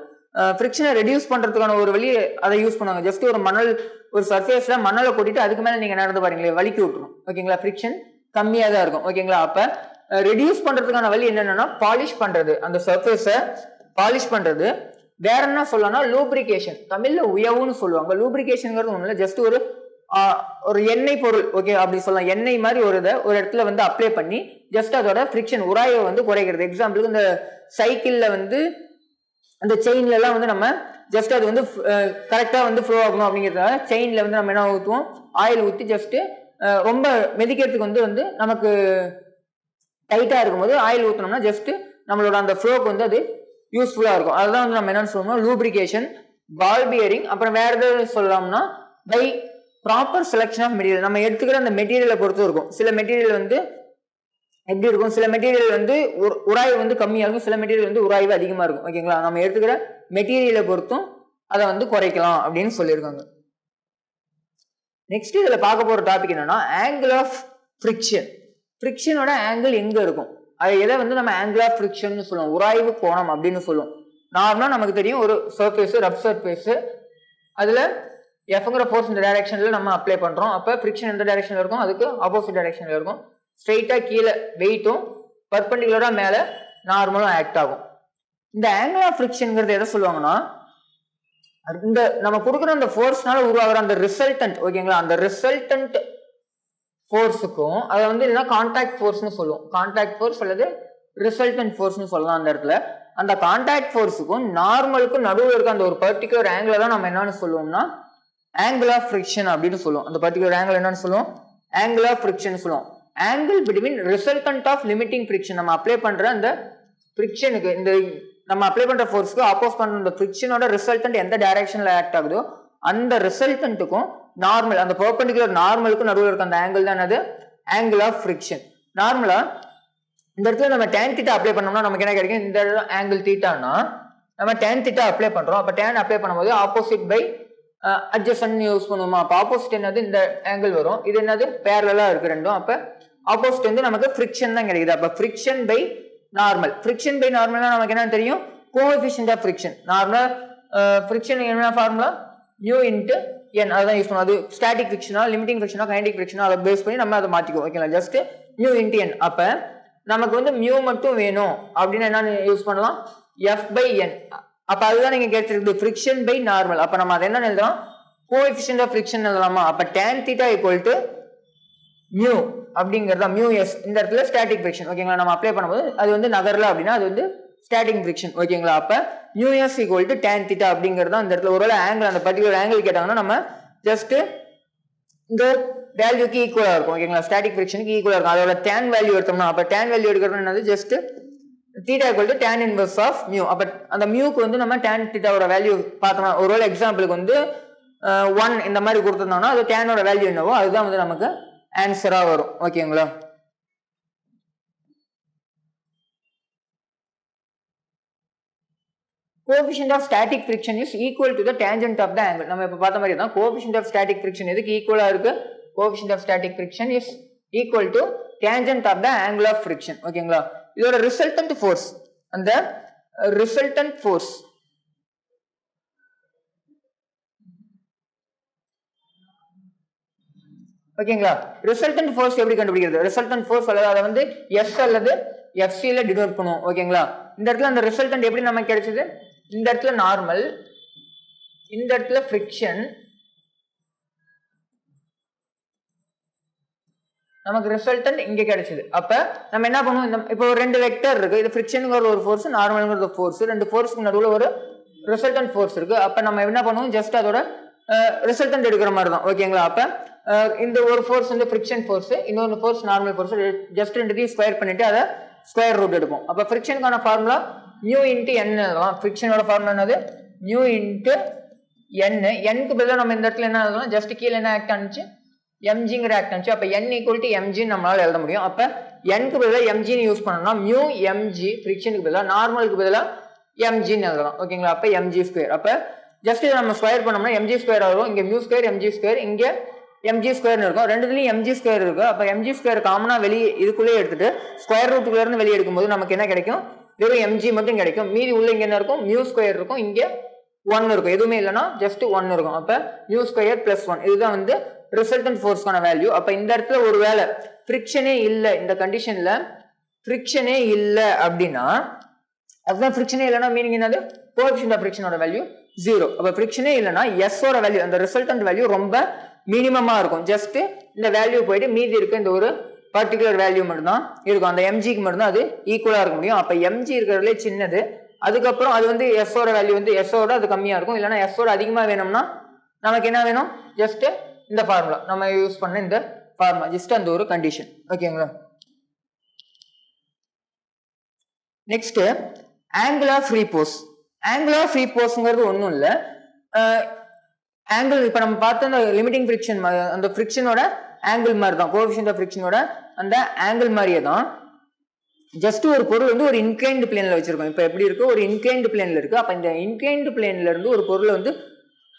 ஃப்ரிக்ஷனை ரெடியூஸ் பண்றதுக்கான ஒரு வழி அதை யூஸ் பண்ணுவாங்க. ஜஸ்ட் ஒரு மணல், ஒரு சர்ஃபேஸ்ல மணலை கொட்டிட்டு அதுக்கு மேல நீங்க நடந்து பாருங்களே வலிக்கி விட்டுரும் ஓகேங்களா. ஃப்ரிக்ஷன் கம்மியா தான் இருக்கும் ஓகேங்களா. அப்ப ரெடியூஸ் பண்றதுக்கான வழி என்னன்னா பாலிஷ் பண்றது, அந்த சர்ஃபேஸை பாலிஷ் பண்றது. வேற என்ன சொல்லலாம்னா லூப்ரிகேஷன், தமிழ்ல உயவுன்னு சொல்லுவாங்க. லூப்ரிகேஷன்ங்கிறது ஒண்ணு இல்லை, ஜஸ்ட் ஒரு ஒரு எண்ணெய் பொருள் ஓகே அப்படி சொல்லலாம், எண்ணெய் மாதிரி ஒரு இடத்துல வந்து அப்ளை பண்ணி ஜஸ்ட் அதோட ஃப்ரிக்ஷன் உராய்வை வந்து குறைக்கிறது. எக்ஸாம்பிளுக்கு இந்த சைக்கிள்ல வந்து அந்த செயின்ல எல்லாம் வந்து நம்ம ஜஸ்ட் அது வந்து கரெக்டா வந்து ஃப்ளோ ஆகணும் அப்படிங்கிறதுனால செயின்ல வந்து நம்ம என்ன ஊற்றுவோம், ஆயில் ஊற்றி ஜஸ்ட் ரொம்ப மெதிக்கிறதுக்கு வந்து நமக்கு டைட்டா இருக்கும்போது ஆயில் ஊற்றினோம்னா ஜஸ்ட் நம்மளோட அந்த ஃப்ளோக்கு வந்து அது யூஸ்ஃபுல்லா இருக்கும். அதுதான் வந்து நம்ம என்னன்னு சொல்லணும், லூப்ரிகேஷன், பால் பியரிங். அப்புறம் வேற எதாவது சொல்லலாம்னா by proper selection of material. நம்ம எடுத்துக்கிற அந்த மெட்டீரியலை பொறுத்து இருக்கும். சில மெட்டீரியல் வந்து எப்படி இருக்கும், சில மெட்டீரியல் வந்து உராய்வு வந்து கம்மியாக இருக்கும், சில மெட்டீரியல் வந்து உராய்வு அதிகமாக இருக்கும். ஓகேங்களா, நம்ம எடுத்துக்கிற மெட்டீரியலை பொறுத்தும் அதை வந்து குறைக்கலாம் அப்படின்னு சொல்லியிருக்காங்க. நெக்ஸ்ட் இதுல பார்க்க போற டாபிக் என்னன்னா ஆங்கிள் ஆஃப் ஃப்ரிக்ஷன். ஃப்ரிக்ஷனோட ஆங்கிள் எங்க இருக்கும், அது எதை வந்து நம்ம ஆங்கிள் ஆஃப் ஃப்ரிக்ஷன் சொல்லுவோம், உராய்வு கோணம் அப்படின்னு சொல்லுவோம். நார்மலா நமக்கு தெரியும் ஒரு சர்ஃபேஸ், ரஃப் சர்ஃபேஸ், அதுல எஃப்ங்கிற ஃபோர்ஸ் இந்த டைரக்ஷன்ல நம்ம அப்ளை பண்றோம். அப்ப ஃப்ரிக்ஷன் எந்த டைரக்ஷன்ல இருக்கும், அதுக்கு ஆப்போசிட் டைரக்ஷன்ல இருக்கும். ஸ்ட்ரெயிட்டா கீழே வெயிட்டும் பர்பெண்டிகுலரா மேல நார்மலும் ஆக்ட் ஆகும். இந்த ஆங்கிள் ஆஃப் ஃப்ரிக்ஷன்ங்கிறது எதை சொல்லுவாங்கன்னா இந்த நம்ம கொடுக்குற அந்த ஃபோர்ஸ்னால உருவாகிற அந்த ரிசல்டன்ட். ஓகேங்களா, அந்த ரிசல்டன்ட் ஃபோர்ஸுக்கும் அதை வந்து இல்லைன்னா கான்டாக்ட் ஃபோர்ஸ்னு சொல்லுவோம். கான்டாக்ட் ஃபோர்ஸ் அல்லது ரிசல்டன்ட் ஃபோர்ஸ்னு சொல்லலாம். அந்த இடத்துல அந்த கான்டாக்ட் ஃபோர்ஸுக்கும் நார்மலுக்கும் நடுவில் இருக்க அந்த ஒரு பர்டிகுலர் ஆங்கிள் தான் நம்ம என்னன்னு சொல்லுவோம்னா ஆங்கிள் ஆஃப் ஃப்ரிக்ஷன் அப்படின்னு சொல்லுவோம். அந்த பர்டிகுலர் ஆங்கிள் என்னன்னு சொல்லுவோம், ஆங்கிள் ஆஃப் ஃப்ரிக்ஷன் சொல்லுவோம். Angle between resultant of limiting friction, நம்ம அப்ளை பண்ற அந்த ஃப்ரிக்ஷனுக்கு, இந்த நம்ம அப்ளை பண்ற ஃபோர்ஸ்க்கு ஆப்போஸ் பண்ற அந்த ஃப்ரிக்ஷனோட ரிசல்டன்ட் எந்த டைரக்ஷன்ல ஆக்ட் ஆகுதோ அந்த ரிசல்டன்ட்டுக்கும் நார்மல், அந்த பெர்பெண்டிகுலர் நார்மலுக்கும் நடுவில் இருக்க அந்த ஆங்கிள் தான் அது ஆங்கிள் ஆஃப் ஃப்ரிக்ஷன். நார்மலா இந்த இடத்துல நம்ம டேன் தீட்டா அப்ளை பண்ணோம்னா நமக்கு என்ன கிடைக்கும், இந்த ஆங்கிள் தீட்டானா நம்ம டேன் தீட்டா அப்ளை பண்றோம். அப்ப டேன் அப்ளை பண்ணும்போது ஆப்போசிட் பை அட்ஜஸ்ட் யூஸ் பண்ணுவோமா, அப்ப ஆப்போசிட் என்னது இந்த ஆங்கிள் வரும், இது என்னது பேரலா இருக்கு ரெண்டும். அப்ப ஆப்போசிட் வந்து நமக்கு ஃப்ரிக்ஷன் தான் கிடைக்குது. அப்ப friction by normal, friction by நார்மல்னா நமக்கு என்ன தெரியும், கோஎஃபிஷியன்ட் ஆஃப் ஃப்ரிக்ஷன். நார்மலா ஃப்ரிக்ஷன் என்ன ஃபார்முலா, நியூ இன்ட்டு என், அதான் யூஸ் பண்ணுவோம். அது ஸ்டாட்டிக் ஃப்ரிக்ஷனா, லிமிட்டிங் ஃப்ரிக்ஷனா, கைனடிக் ஃப்ரிக்ஷனா, அதை பேஸ் பண்ணி நம்ம அதை மாத்திக்குவோம். ஓகேங்களா, ஜஸ்ட் நியூ இன்ட்டு என். அப்ப நமக்கு வந்து மியூ மட்டும் வேணும் அப்படின்னா என்ன யூஸ் பண்ணலாம், எஃப் பை என். அப்ப அதுதான் நீங்க கேட்டிருக்கு ஃப்ரிக்ஷன் பை நார்மல். அப்ப நம்ம அதை என்ன எழுதலாம், கோஎஃபிஷியன்ட் ஆஃப் ஃப்ரிக்ஷன் எழுதலாமா. அப்ப tan θ ஈக்குவல் டு மியூ அப்படிங்கறத, மியூ எஸ் இந்த இடத்துல ஸ்டாட்டிக் ஃப்ரிக்ஷன். ஓகேங்களா, நம்ம அப்ளை பண்ணும்போது அது வந்து நகரல அப்படின்னா அது வந்து ஸ்டாட்டிக் ஃப்ரிக்ஷன். ஓகேங்களா, அப்ப mu S equal to tan θ அப்படிங்கறது அந்த இடத்துல ஒருவேளை ஆங்கிள், அந்த பர்டிகுலர் ஆங்கிள் கேட்டாங்கன்னா நம்ம ஜஸ்ட் இந்த வேல்யூக்கு ஈக்குவலா இருக்கும். ஓகேங்களா, ஸ்டாட்டிக் ஃப்ரிக்ஷனுக்கு ஈக்குவலா இருக்கும். அதோட tan வேல்யூ எடுத்தோம்னா, அப்ப tan வேல்யூ எடுக்கிறது என்னது, just θ equal to tan inverse of mu. அப்ப அந்த மியூக்கு வந்து நம்ம tan θ வேல்யூ பார்த்தோம்னா, ஒருவேளை எக்ஸாம்பிளுக்கு வந்து 1 இந்த மாதிரி கொடுத்திருந்தோம்னா அது tan ஓட வேல்யூ என்னவோ அதுதான் வந்து நமக்கு ஆன்சரா வரும். ஓகேங்களா, coefficient of static friction is equal to the tangent of the angle. நம்ம இப்ப பார்த்த மாதிரி தான் coefficient of static friction எதுக்கு ஈக்குவலா இருக்கு, coefficient of static friction is equal to tangent of the angle of friction. ஓகேங்களா, இதோட resultant force, அந்த resultant force ஓகேங்களா, ரிசல்டன்ட் ஃபோர்ஸ் எப்படி கண்டுபிடிக்கிறது, ரிசல்டன்ட் ஃபோர்ஸ் அல்லது அதை வந்து எஸ் அல்லது எஃப்சி ல டினோட் பண்ணுவோம். ஓகேங்களா, இந்த இடத்துல அந்த ரிசல்டன்ட் எப்படி நமக்கு கிடைச்சது, இந்த இடத்துல நார்மல், இந்த இடத்துல ஃப்ரிக்ஷன், நமக்கு ரிசல்டன்ட் இங்க கிடைச்சது. அப்ப நம்ம என்ன பண்ணுவோம், இப்போ ஒரு ரெண்டு வெக்டர் இருக்கு, இது ஃப்ரிக்ஷனுங்கிற ஒரு ஃபோர்ஸ், நார்மல்ங்கிற ஃபோர்ஸ், ரெண்டு ஃபோர்ஸ்க்கு நடுவுல ஒரு ரிசல்டன்ட் ஃபோர்ஸ் இருக்கு. அப்ப நம்ம என்ன பண்ணுவோம், ஜஸ்ட் அதோட ரிசல்டன்ட் எடுக்கிற மாதிரி தான். ஓகேங்களா, அப்ப இந்த ஒரு ஃபோர்ஸ் வந்து ஃப்ரிக்ஷன் ஃபோர்ஸ், இன்னொரு ஃபோர்ஸ் நார்மல் ஃபோர்ஸ், ஜஸ்ட் ரெண்டுத்தையும் ஸ்கொயர் பண்ணிட்டு அதை ஸ்கொயர் ரூட் எடுப்போம். அப்ப ஃப்ரிக்ஷனுக்கான ஃபார்முலா மியூ இன்ட்டு என் எழுதலாம். ஃப்ரிக்ஷனோட ஃபார்முலா என்னது, மியூ இன்ட்டு என். என்க்கு பதிலாக நம்ம இந்த இடத்துல என்ன எழுதலாம், ஜஸ்ட் கீழே என்ன ஆக்ட் ஆனிச்சு, எம்ஜிங்கிற ஆக்ட் ஆனிச்சு. அப்ப என் ஈக்குவல் டு எம்ஜி நம்மளால எழுத முடியும். அப்ப என்க்கு பதிலாக எம்ஜின்னு யூஸ் பண்ணோம்னா மியூ எம்ஜி, ஃப்ரிக்ஷனுக்கு பதிலாக நார்மலுக்கு பதிலாக எம்ஜின்னு எழுதலாம். ஓகேங்களா, அப்ப எம்ஜி ஸ்கொயர். அப்ப ஜஸ்ட் இதை நம்ம ஸ்கொயர் பண்ணோம்னா எம்ஜி ஸ்கொயர் ஆகும். இங்க மியூ ஸ்கொயர் எம்ஜி ஸ்கொயர், இங்க எம்ஜி ஸ்கொயர்னு இருக்கும். ரெண்டுத்துலயும் எம்ஜி ஸ்கொயர் இருக்கு. அப்ப எம்ஜி ஸ்கொயர் காமனா வெளியே இதுக்குள்ளே எடுத்துட்டு ஸ்கொயர் ரூட்டுக்குள்ள இருந்து வெளியே எடுக்கும்போது நமக்கு என்ன கிடைக்கும், வெறும் எம்ஜி மட்டும் கிடைக்கும். மீதி உள்ள இங்க என்ன இருக்கும், மியூ ஸ்கொயர் இருக்கும், இங்க 1 இருக்கும். எதுவுமே இல்லைன்னா ஜஸ்ட் 1 இருக்கும். அப்ப மியூ ஸ்கொயர் பிளஸ் 1, இதுதான் வந்து ரிசல்டன்ட் ஃபோர்ஸ்க்கான வேல்யூ. அப்ப இந்த இடத்துல ஒருவேளை ஃப்ரிக்ஷனே இல்லை, இந்த கண்டிஷன்ல ஃப்ரிக்ஷனே இல்லை அப்படின்னா, அதுதான் ஃப்ரிக்ஷனே இல்லைன்னா மீனிங் என்னது, கோஎஃபிஷியன்ட் ஆஃப் ஃப்ரிக்ஷனோட வேல்யூ 0. அப்ப ஃபிரிக்ஷனே இல்லைன்னா S ஓட வேல்யூ அந்த ரிசல்டன்ட் வேல்யூ ரொம்ப மினிமமா இருக்கும். ஜஸ்ட் இந்த வேல்யூ போயிட்டு மீதி இருக்க இந்த ஒரு பர்டிகுலர் வேல்யூ மட்டும் தான் இருக்கும். அந்த mgக்கு மட்டும் தான் அது ஈக்குவலா இருக்க முடியும். அப்ப mg இருக்கிறதுலே சின்னது. அதுக்கப்புறம் அது வந்து S ஓட வேல்யூ வந்து S ஓட அது கம்மியா இருக்கும். இல்லைன்னா S ஓட அதிகமா வேணும்னா நமக்கு என்ன வேணும்? ஜஸ்ட் இந்த ஃபார்முலா நம்ம யூஸ் பண்ண இந்த ஃபார்முலா ஜஸ்ட் அந்த ஒரு கண்டிஷன். ஓகேங்களா? Next angle of repose. Angle of ரீபோஸ்ங்கிறது ஒன்றும் இல்லை. ஆங்கிள் இப்போ நம்ம பார்த்த அந்த லிமிட்டிங் ஃபிரிக்ஷன் அந்த ஃபிரிக்ஷனோட ஆங்கிள் மாதிரி தான், கோஎஃபிஷியன்ட் ஆஃப் ஃபிரிக்ஷனோட அந்த ஆங்கிள் மாதிரியே தான். ஜஸ்ட் ஒரு பொருள் வந்து ஒரு இன்க்ளைன்டு பிளேன்ல வச்சிருக்கோம். இப்போ எப்படி இருக்கு? ஒரு இன்க்ளைன்டு பிளேன்ல இருக்கு. அப்போ இந்த இன்க்ளைன்டு பிளேன்ல இருந்து ஒரு பொருளை வந்து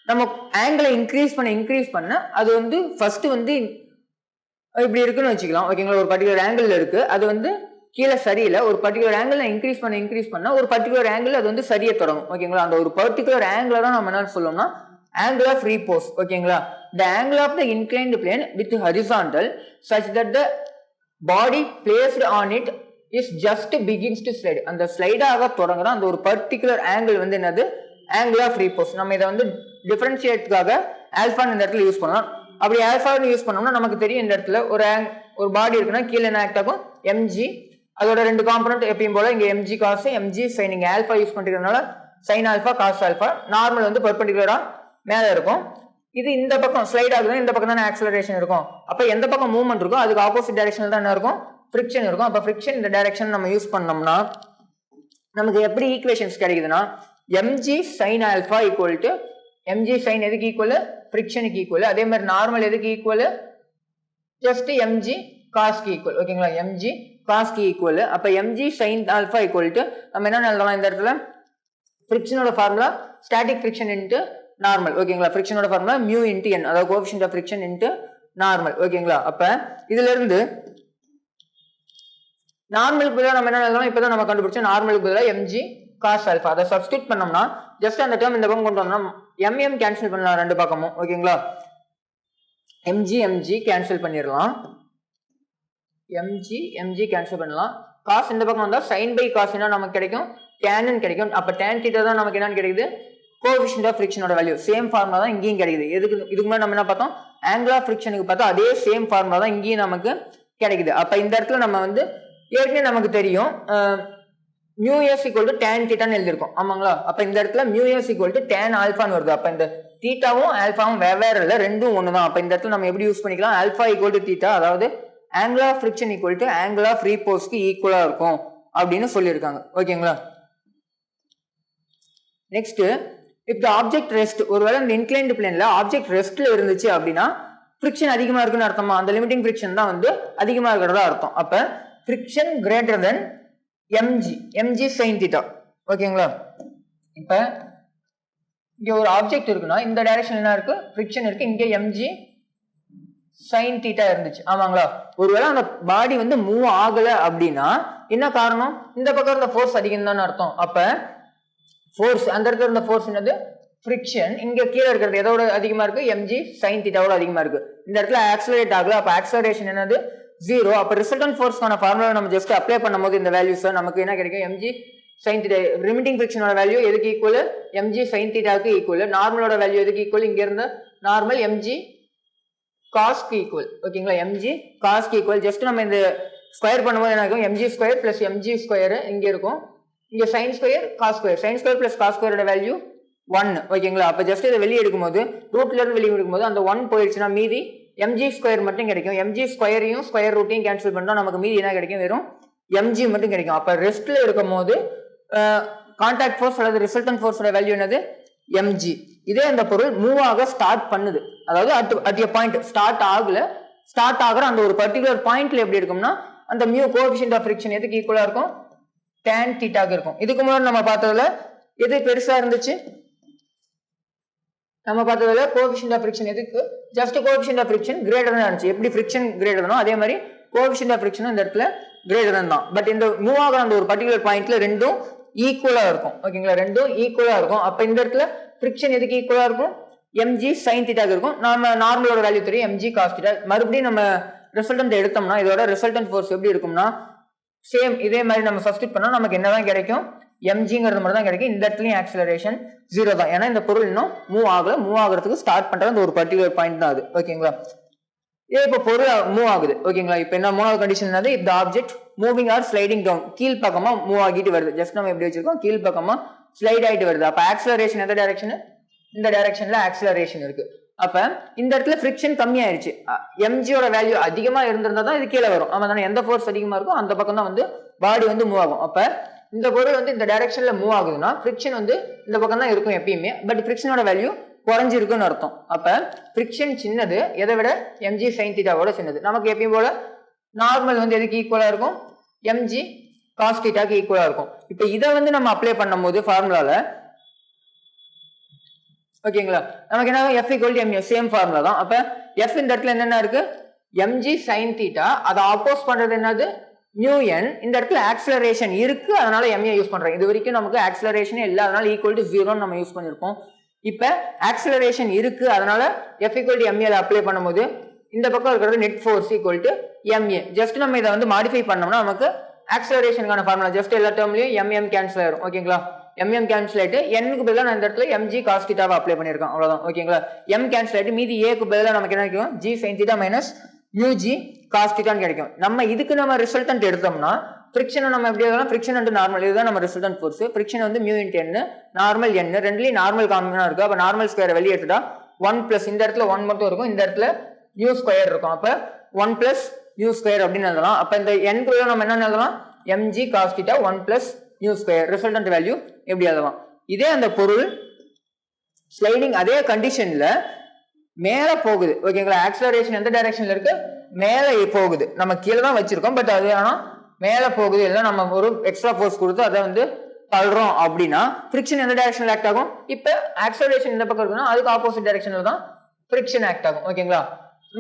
நம்ம ஆங்கிளை இன்க்ரீஸ் பண்ண அது வந்து ஃபர்ஸ்ட் வந்து இப்படி இருக்குன்னு வச்சுக்கலாம். ஓகேங்களா? ஒரு பர்டிகுலர் ஆங்கிள் இருக்கு, அது வந்து கீழே சரியில்லை. ஒரு பர்டிகுலர் ஆங்கிள் இன்க்ரீஸ் பண்ண ஒரு பர்டிகுலர் ஆங்கிள் அது வந்து சரிய தொடங்கும். ஓகேங்களா? அந்த ஒரு பர்டிகுலர் ஆங்கிளை தான் நம்ம என்ன சொல்லணும்னா angle of repose. ஓகேங்களா? the angle of the inclined plane with horizontal such that the body placed on it is just begins to slide. அந்த ஸ்லைட் ஆக தொடங்குற அந்த ஒரு பர்டிகுலர் ஆங்கிள் வந்து என்னது? angle of repose. நம்ம இதை வந்து டிஃபரன்ஷியேட்டுக்காக ஆல்ஃபான்னு இந்த இடத்துல யூஸ் பண்ணலாம். அப்படி ஆல்ஃபான்னு யூஸ் பண்ணோம்னா நமக்கு தெரியும் இந்த இடத்துல ஒரு பாடி இருக்குன்னா கீழே என்ன ஆக்ட் ஆகும்? mg. அதோட ரெண்டு காம்பனண்ட் எப்பயும் போல இங்க mg cos mg sin. இங்க ஆல்ஃபா யூஸ் பண்ணிக்கிறதுனால sin alpha cos alpha. Normal வந்து பெர்பெண்டிகுலரா மேல இருக்கும். இது இந்த பக்கம் ஸ்லைட் ஆகுதுன்னா இந்த பக்கம் தானே ஆக்சலரேஷன் இருக்கும். அப்ப எந்த பக்கம் மூவ்மெண்ட் இருக்கும் அதுக்கு ஆப்போசிட் டைரக்ஷன்ல தான் என்ன இருக்கும்? ஃபிரிக்ஷன் இருக்கும். அப்ப ஃபிரிக்ஷன் இந்த டைரக்ஷன் நம்ம யூஸ் பண்ணோம்னா நமக்கு எப்படி ஈக்குவேஷன்ஸ் கிடைக்குதுன்னா mg sin alpha equal to mg sin எதுக்கு ஈக்குவல்? ஃபிரிக்ஷனுக்கு ஈக்குவல். அதே மாதிரி நார்மல் எதுக்கு ஈக்குவல்? ஜஸ்ட் mg cos க்கு ஈக்குவல். ஓகேங்களா? mg cos க்கு ஈக்குவல். அப்ப mg sin alpha equal to நம்ம என்ன எழுதலாம் இந்த இடத்துல? ஃபிரிக்ஷனோட formula static friction into normal. ஓகேங்களா? ஃபிரிக்ஷனோட ஃபார்முலா mu இன்டு n, அதாவது coefficient of friction into normal. ஓகேங்களா? அப்ப இதுல இருந்து நார்மலுக்கு பதிலா நம்ம என்ன எழுதலாம்? இப்பதான் நம்ம கண்டுபிடிச்சோம். நார்மலுக்கு பதிலா mg cos ஆல்ஃபா அதை சப்ஸ்டிட் பண்ணோம்னா ஜஸ்ட் அந்த டேர்ம் இந்த பக்கம் கொண்டு வந்தோம்னா mm கேன்சல் பண்ணலாம் ரெண்டு பக்கமும். ஓகேங்களா? mg கேன்சல் பண்ணிடலாம். mg கேன்சல் பண்ணலாம். cos இந்த பக்கம் வந்தா sin by cos நமக்கு கிடைக்கும், tan கிடைக்கும். அப்ப tan θ தான் நமக்கு என்னன்னு கிடைக்குது? கோஎஃபிஷியன்ட் ஆஃப் ஃபிரிக்ஷனோட வேல்யூ. சேம் ஃபார்முலா தான் இங்கேயும் கிடைக்குது. இதுக்கு முன்னாடி நம்ம என்ன பார்த்தோம்? ஆங்கிள் ஆஃப் ஃபிரிக்ஷனுக்கு பார்த்தா அதே சேம் ஃபார்முலா தான் இங்கேயும் நமக்கு கிடைக்குது. அப்ப இந்த இடத்துல நம்ம வந்து ஏற்கனவே நமக்கு தெரியும் μs ஈக்குவல் டு tan θன்னு எழுதிருக்கோம். ஆமாங்களா? அப்ப இந்த இடத்துல μs ஈக்குவல் டு tan ஆல்ஃபான்னு வருது. அப்ப இந்த தீட்டாவும் ஆல்ஃபாவும் வெவ்வேறு இல்லை, ரெண்டும் ஒண்ணுதான். அப்ப இந்த இடத்துல நம்ம எப்படி யூஸ் பண்ணிக்கலாம்? ஆல்ஃபா ஈக்குவல் டு தீட்டா, அதாவது angle of friction equal to angle of ரீபோஸ்க்கு ஈக்குவலா இருக்கும் அப்படின்னு சொல்லியிருக்காங்க. ஓகேங்களா? Next, if the object rest, ஒருவேளை இந்த இன்க்ளைன்டு பிளேன்ல ஆப்ஜெக்ட் ரெஸ்ட்ல இருந்துச்சு அப்படின்னா ஃபிரிக்ஷன் அதிகமா இருக்குன்னு அர்த்தமா? அந்த லிமிட்டிங் ஃபிரிக்ஷன் தான் வந்து அதிகமா இருக்கிறதா அர்த்தம். அப்ப friction greater than mg sin θ. ஓகேங்களா? இப்ப இங்க ஒரு ஆப்ஜெக்ட் இருக்குன்னா இந்த டைரக்ஷன் என்ன இருக்கு? ஃபிரிக்ஷன் இருக்கு. இங்க mg sin θ இருந்துச்சு. ஆமாங்களா? ஒருவேளை அந்த பாடி வந்து மூவ் ஆகல அப்படின்னா என்ன காரணம்? இந்த பக்கம் இருந்த ஃபோர்ஸ் அதிகம் தான் அர்த்தம். அப்ப ஃபோர்ஸ் அந்த இடத்துல இருந்த ஃபோர்ஸ் என்னது? ஃபிரிக்ஷன். இங்க கீழே இருக்கிறது எதோட அதிகமா இருக்கு? mg sin θவோட அதிகமா இருக்கு. இந்த இடத்துல ஆக்சலரேட் ஆகல. அப்ப ஆக்சலரேஷன் என்னது? 0. அப்ப ரிசல்டன்ட் ஃபோர்ஸ்க்கான ஃபார்முலா நம்ம ஜஸ்ட் அப்ளை பண்ணும்போது இந்த வேல்யூஸ் நமக்கு என்ன கிடைக்கும்? mg sin θ. லிமிட்டிங் ஃபிரிக்ஷனோட வேல்யூ எதுக்கு ஈக்குவல்? mg sin θக்கு ஈக்குவல். நார்மலோட வேல்யூ எதுக்கு ஈக்குவல்? இங்க இருந்த நார்மல் mg cos க்கு ஈக்குவல். ஓகேங்களா? mg cos க்கு ஈக்குவல். ஜஸ்ட் நம்ம இந்த ஸ்கொயர் பண்ணும்போது என்ன இருக்கும்? mg square plus mg square இங்க இருக்கும். இங்க sin square cos square. sin ஸ்கொயர் பிளஸ் cos ஸ்கொயரோட வேல்யூ 1. ஓகேங்களா? அப்ப ஜஸ்ட் இதை வெளியே எடுக்கும்போது ரூட்ல இருந்து வெளியே எடுக்கும்போது அந்த 1 போயிடுச்சுன்னா மீதி mg ஸ்கொயர் மட்டும் கிடைக்கும். mg ஸ்கொயரையும் ஸ்கொயர் ரூட்டையும் கேன்சல் பண்ணா நமக்கு மீதி என்ன கிடைக்கும்? வெறும் mg மட்டும் கிடைக்கும். அப்ப ரெஸ்ட்ல இருக்கும் போது கான்டாக்ட் ஃபோர்ஸ் அல்லது ரிசல்டன்ட் ஃபோர்ஸோட வேல்யூ என்னது? mg. இதே அந்த பொருள் மூவ் ஆக ஸ்டார்ட் பண்ணுது, அதாவது அட் எ பாயிண்ட் ஸ்டார்ட் ஆகிற அந்த ஒரு பர்டிகுலர் பாயிண்ட்ல எப்படி இருக்கும்னா அந்த மியூ கோஎஃபிஷியன்ட் ஆஃப் ஃபிரிக்ஷன் எதுக்கு ஈக்குவலா இருக்கும்? tan θ இருக்கும். இதுக்கு முன்னாடி நம்ம பார்த்ததுல எது பெருசா இருந்துச்சு? நம்ம பார்த்ததுல கோஎஃபிஷியன்ட் ஆஃப் ஃபிரிக்ஷன் எதுக்கு? Just coefficient of friction greater தான் இருந்துச்சு. எப்படி ஃபிரிக்ஷன் கிரேட்டர் தானோ அதே மாதிரி கோஎஃபிஷியன்ட் ஆஃப் ஃபிரிக்ஷன் இந்த இடத்துல கிரேட்டர் தான். பட் இந்த மூவ் ஆகிற அந்த ஒரு பர்டிகுலர் பாயிண்ட்ல ரெண்டும் ஈக்குவலா இருக்கும். ஓகேங்களா? ரெண்டும் ஈக்குவலா இருக்கும். அப்ப இந்த இடத்துல ஃபிரிக்ஷன் எதுக்கு ஈக்குவலா இருக்கும்? mg sin θ இருக்கும். நாம நார்மலோட வேல்யூ தெரியும் mg cos θ. மறுபடியும் நம்ம ரிசல்டன்ட் எடுத்தோம்னா இதோட ரிசல்டன்ட் ஃபோர்ஸ் எப்படி இருக்கும்னா சேம் இதே மாதிரி நம்ம சப்ஸ்டிட் பண்ணா நமக்கு என்னதான் கிடைக்கும்? mgங்கிறது மட்டும் தான் கிடைக்கும். இந்த இடத்துலயும் ஆக்சிலரேஷன் 0 தான். ஏன்னா இந்த பொருள் இன்னும் மூவ் ஆகுறதுக்கு ஸ்டார்ட் பண்ற அந்த ஒரு பர்டிகுலர் பாயிண்ட் தான் அது. ஓகேங்களா, இப்ப பொருள் மூவ் ஆகுது. ஓகேங்களா, இப்ப என்ன மூணாவது கண்டிஷன் என்னது, if the object moving or sliding down, கீழ் பக்கமா மூவ் ஆகிட்டு வருது. ஜஸ்ட் நம்ம எப்படி வச்சிருக்கோம், கீழ் பக்கமா ஸ்லைட் ஆயிட்டு வருது. அப்ப ஆக்சிலரேஷன் எந்த டைரக்ஷன், இந்த டைரக்ஷன்ல ஆக்சிலரேஷன் இருக்கு. அப்ப இந்த இடத்துல ஃபிரிக்ஷன் கம்மி ஆயிடுச்சு. mgயோட வேல்யூ அதிகமா இருந்திருந்தா தான் இது கீழே வரும். ஆமா தானே, எந்த ஃபோர்ஸ் அதிகமா இருக்கும் அந்த பக்கம் தான் வந்து பாடி வந்து மூவ் ஆகும். அப்ப இந்த பொருள் வந்து இந்த டைரக்ஷன்ல மூவ் ஆகுதுன்னா ஃபிரிக்ஷன் வந்து இந்த பக்கம் தான் இருக்கும் எப்பயுமே. பட் ஃபிரிக்ஷனோட வேல்யூ குறைஞ்சிருக்குன்னு அர்த்தம். அப்ப ஃபிரிக்ஷன் சின்னது, எதை விட mg sin θவோட சின்னது. நமக்கு எப்பயும் போல நார்மல் வந்து எதுக்கு ஈக்குவலா இருக்கும், mg cos θக்கு ஈக்குவலா இருக்கும். இப்ப இதை வந்து நம்ம அப்ளை பண்ணும் போது ஃபார்முலால, ஓகேங்களா, நமக்கு என்ன f = mu, சேம் ஃபார்முலா தான். அப்ப f இந்த இடத்துல என்னென்ன இருக்கு, mg sin θ, அதை ஆப்போஸ் பண்றது என்னது mu n. இந்த இடத்துல ஆக்சிலரேஷன் இருக்கு, அதனால m யூஸ் பண்றோம். இது வரைக்கும் நமக்கு ஆக்சிலரேஷனே இல்லை, அதனால = 0 நம்ம யூஸ் பண்ணிருக்கோம். இப்ப ஆக்சிலரேஷன் இருக்கு, அதனால f = ma அப்ளை பண்ணும்போது இந்த பக்கம் இருக்கிறது நெட் ஃபோர்ஸ் = ma. ஜஸ்ட் நம்ம இதை வந்து மாடிஃபை பண்ணோம்னா நமக்கு ஆக்சிலரேஷனுக்கான ஃபார்முலா ஜஸ்ட் எல்லா டேர்ம்லயும் mm கேன்சல் ஆயிரும். ஓகேங்களா, mm கேன்சல் ஆயிட்டு n க்கு பதிலா நான் இந்த இடத்துல mg cos θ அப்ளை பண்ணிருக்கேன், அவ்வளவுதான். ஓகேங்களா, m கேன்சல் ஆயிட்டு மீதி a க்கு பதிலா நமக்கு என்ன கிடைக்கும், g sin θ minus mu g cos θ கிடைக்கும். நம்ம இதுக்கு நம்ம ரிசல்டன்ட் எடுத்தோம்னா ஃபிரிக்ஷனை நம்ம எப்படி எழுதலாம், ஃபிரிக்ஷன் அண்ட் நார்மல், இதுதான் நம்ம ரிசல்டன்ட் ஃபோர்ஸ். ஃபிரிக்ஷன் வந்து mu × n, நார்மல் n, ரெண்டுலயும் நார்மல் காமனா இருக்கு. அப்ப நார்மல் ஸ்கொயர் வெளியே எடுத்துட்டா 1 பிளஸ் இந்த இடத்துல 1 மட்டும் இருக்கும், இந்த இடத்துல mu ஸ்கொயர் இருக்கும். அப்ப 1 பிளஸ் mu ஸ்கொயர் அப்படின்னு எழுதலாம். அப்ப இந்த n க்கு நம்ம என்ன எழுதலாம், mg cos θ 1 plus mu square. Resultant value எப்படி எழுதலாம். இதே அந்த பொருள் ஸ்லைடிங் அதே கண்டிஷன்ல மேல போகுது. ஓகேங்களா, ஆக்சிலரேஷன் எந்த டைரக்ஷன்ல இருக்கு, மேல போகுது. நம்ம கீழே தான் வச்சிருக்கோம், பட் அது ஆனா மேல போகுது. இல்லை நம்ம ஒரு எக்ஸ்ட்ரா ஃபோர்ஸ் கொடுத்து அதை வந்து தள்ளுறோம் அப்படின்னா ஃபிரிக்ஷன் எந்த டைரக்ஷன்ல ஆக்ட் ஆகும், இப்ப ஆக்சிலரேஷன் இந்த பக்கம் இருக்குன்னா அதுக்கு ஆப்போசிட் டைரக்ஷன்ல தான் ஃபிரிக்ஷன் ஆக்ட் ஆகும். ஓகேங்களா,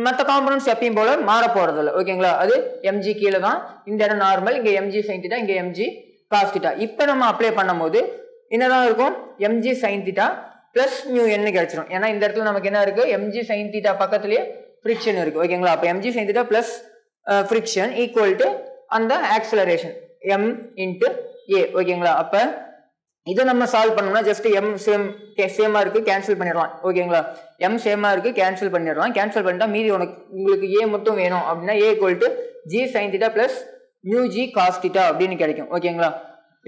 மற்ற காம்பனன்ட்ஸ் எப்பயும் போல மாற போறது இல்லை. ஓகேங்களா, அது mg கீழே தான், இந்த இடம் நார்மல், இங்க mg sin θ, இங்க mg cos θ. இப்ப நம்ம அப்ளை பண்ணும் போது என்னதான் இருக்கும், mg sin θ plus mu n கிடைச்சிடும். ஏன்னா இந்த இடத்துல நமக்கு என்ன இருக்கு, mg sin θ பக்கத்திலேயே ஃபிரிக்ஷன் இருக்கு. ஓகேங்களா, அப்ப mg sin θ plus friction equal to அந்த ஆக்சிலரேஷன் m × a. ஓகேங்களா, அப்ப இதை நம்ம சால்வ் பண்ணோம்னா ஜஸ்ட் m சேமா இருக்கு, கேன்சல் பண்ணிடலாம். ஓகேங்களா, m சேமா இருக்கு, கேன்சல் பண்ணிடலாம். கேன்சல் பண்ணிட்டா மீதி உங்களுக்கு a மட்டும் வேணும் அப்படின்னா a = g sin θ plus mu g cos θ அப்படின்னு கிடைக்கும். ஓகேங்களா,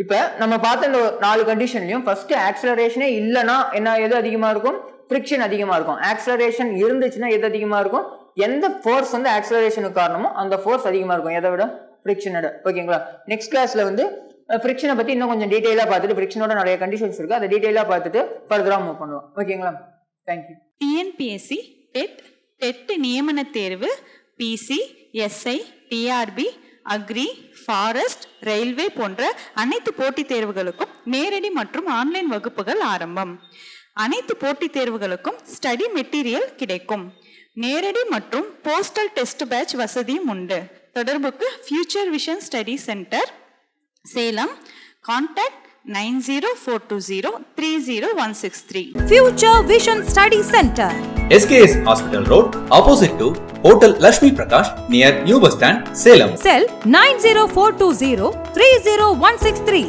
இப்ப நம்ம பார்த்த இந்த 4 கண்டிஷன்லயும் ஃபர்ஸ்ட் ஆக்சிலரேஷனே இல்லைன்னா என்ன, எது அதிகமா இருக்கும், ஃபிரிக்ஷன் அதிகமா இருக்கும். ஆக்சிலரேஷன் இருந்துச்சுன்னா எது அதிகமா இருக்கும், எந்த ஃபோர்ஸ் வந்து ஆக்சிலரேஷனுக்கு காரணமோ அந்த ஃபோர்ஸ் அதிகமா இருக்கும், எதை விட ஃபிரிக்ஷனோட. ஓகேங்களா, நெக்ஸ்ட் கிளாஸ்ல வந்து ஃபிரிக்ஷனை பத்தி இன்னும் கொஞ்சம் டீடைலா பார்த்துட்டு, ஃபிரிக்ஷனோட நிறைய கண்டிஷன்ஸ் இருக்கு, அதை டீடைலா பார்த்துட்டு ஃபர்தரா மூவ் பண்ணுவோம். ஓகேங்களா, தேங்க்யூ. டிஎன்பிஎஸ்சி டெட் நியமன தேர்வு, PC, SI, TRB, agri, forest, railway போன்ற அனைத்து போட்டித் தேர்வுகளுக்கும் நேரடி மற்றும் ஆன்லைன் வகுப்புகள் ஆரம்பம். அனைத்து போட்டித் தேர்வுகளுக்கும் ஸ்டடி மெட்டீரியல் கிடைக்கும். நேரடி மற்றும் போஸ்டல் டெஸ்ட் பேட்ச் வசதியும் உண்டு. தொடர்புக்கு future vision study centre, Salem. Contact 9042030163. Future Vision Study Center, SKS Hospital Road, opposite to Hotel Lakshmi Prakash, near New Bus Stand, Salem. Cell 90420 30163.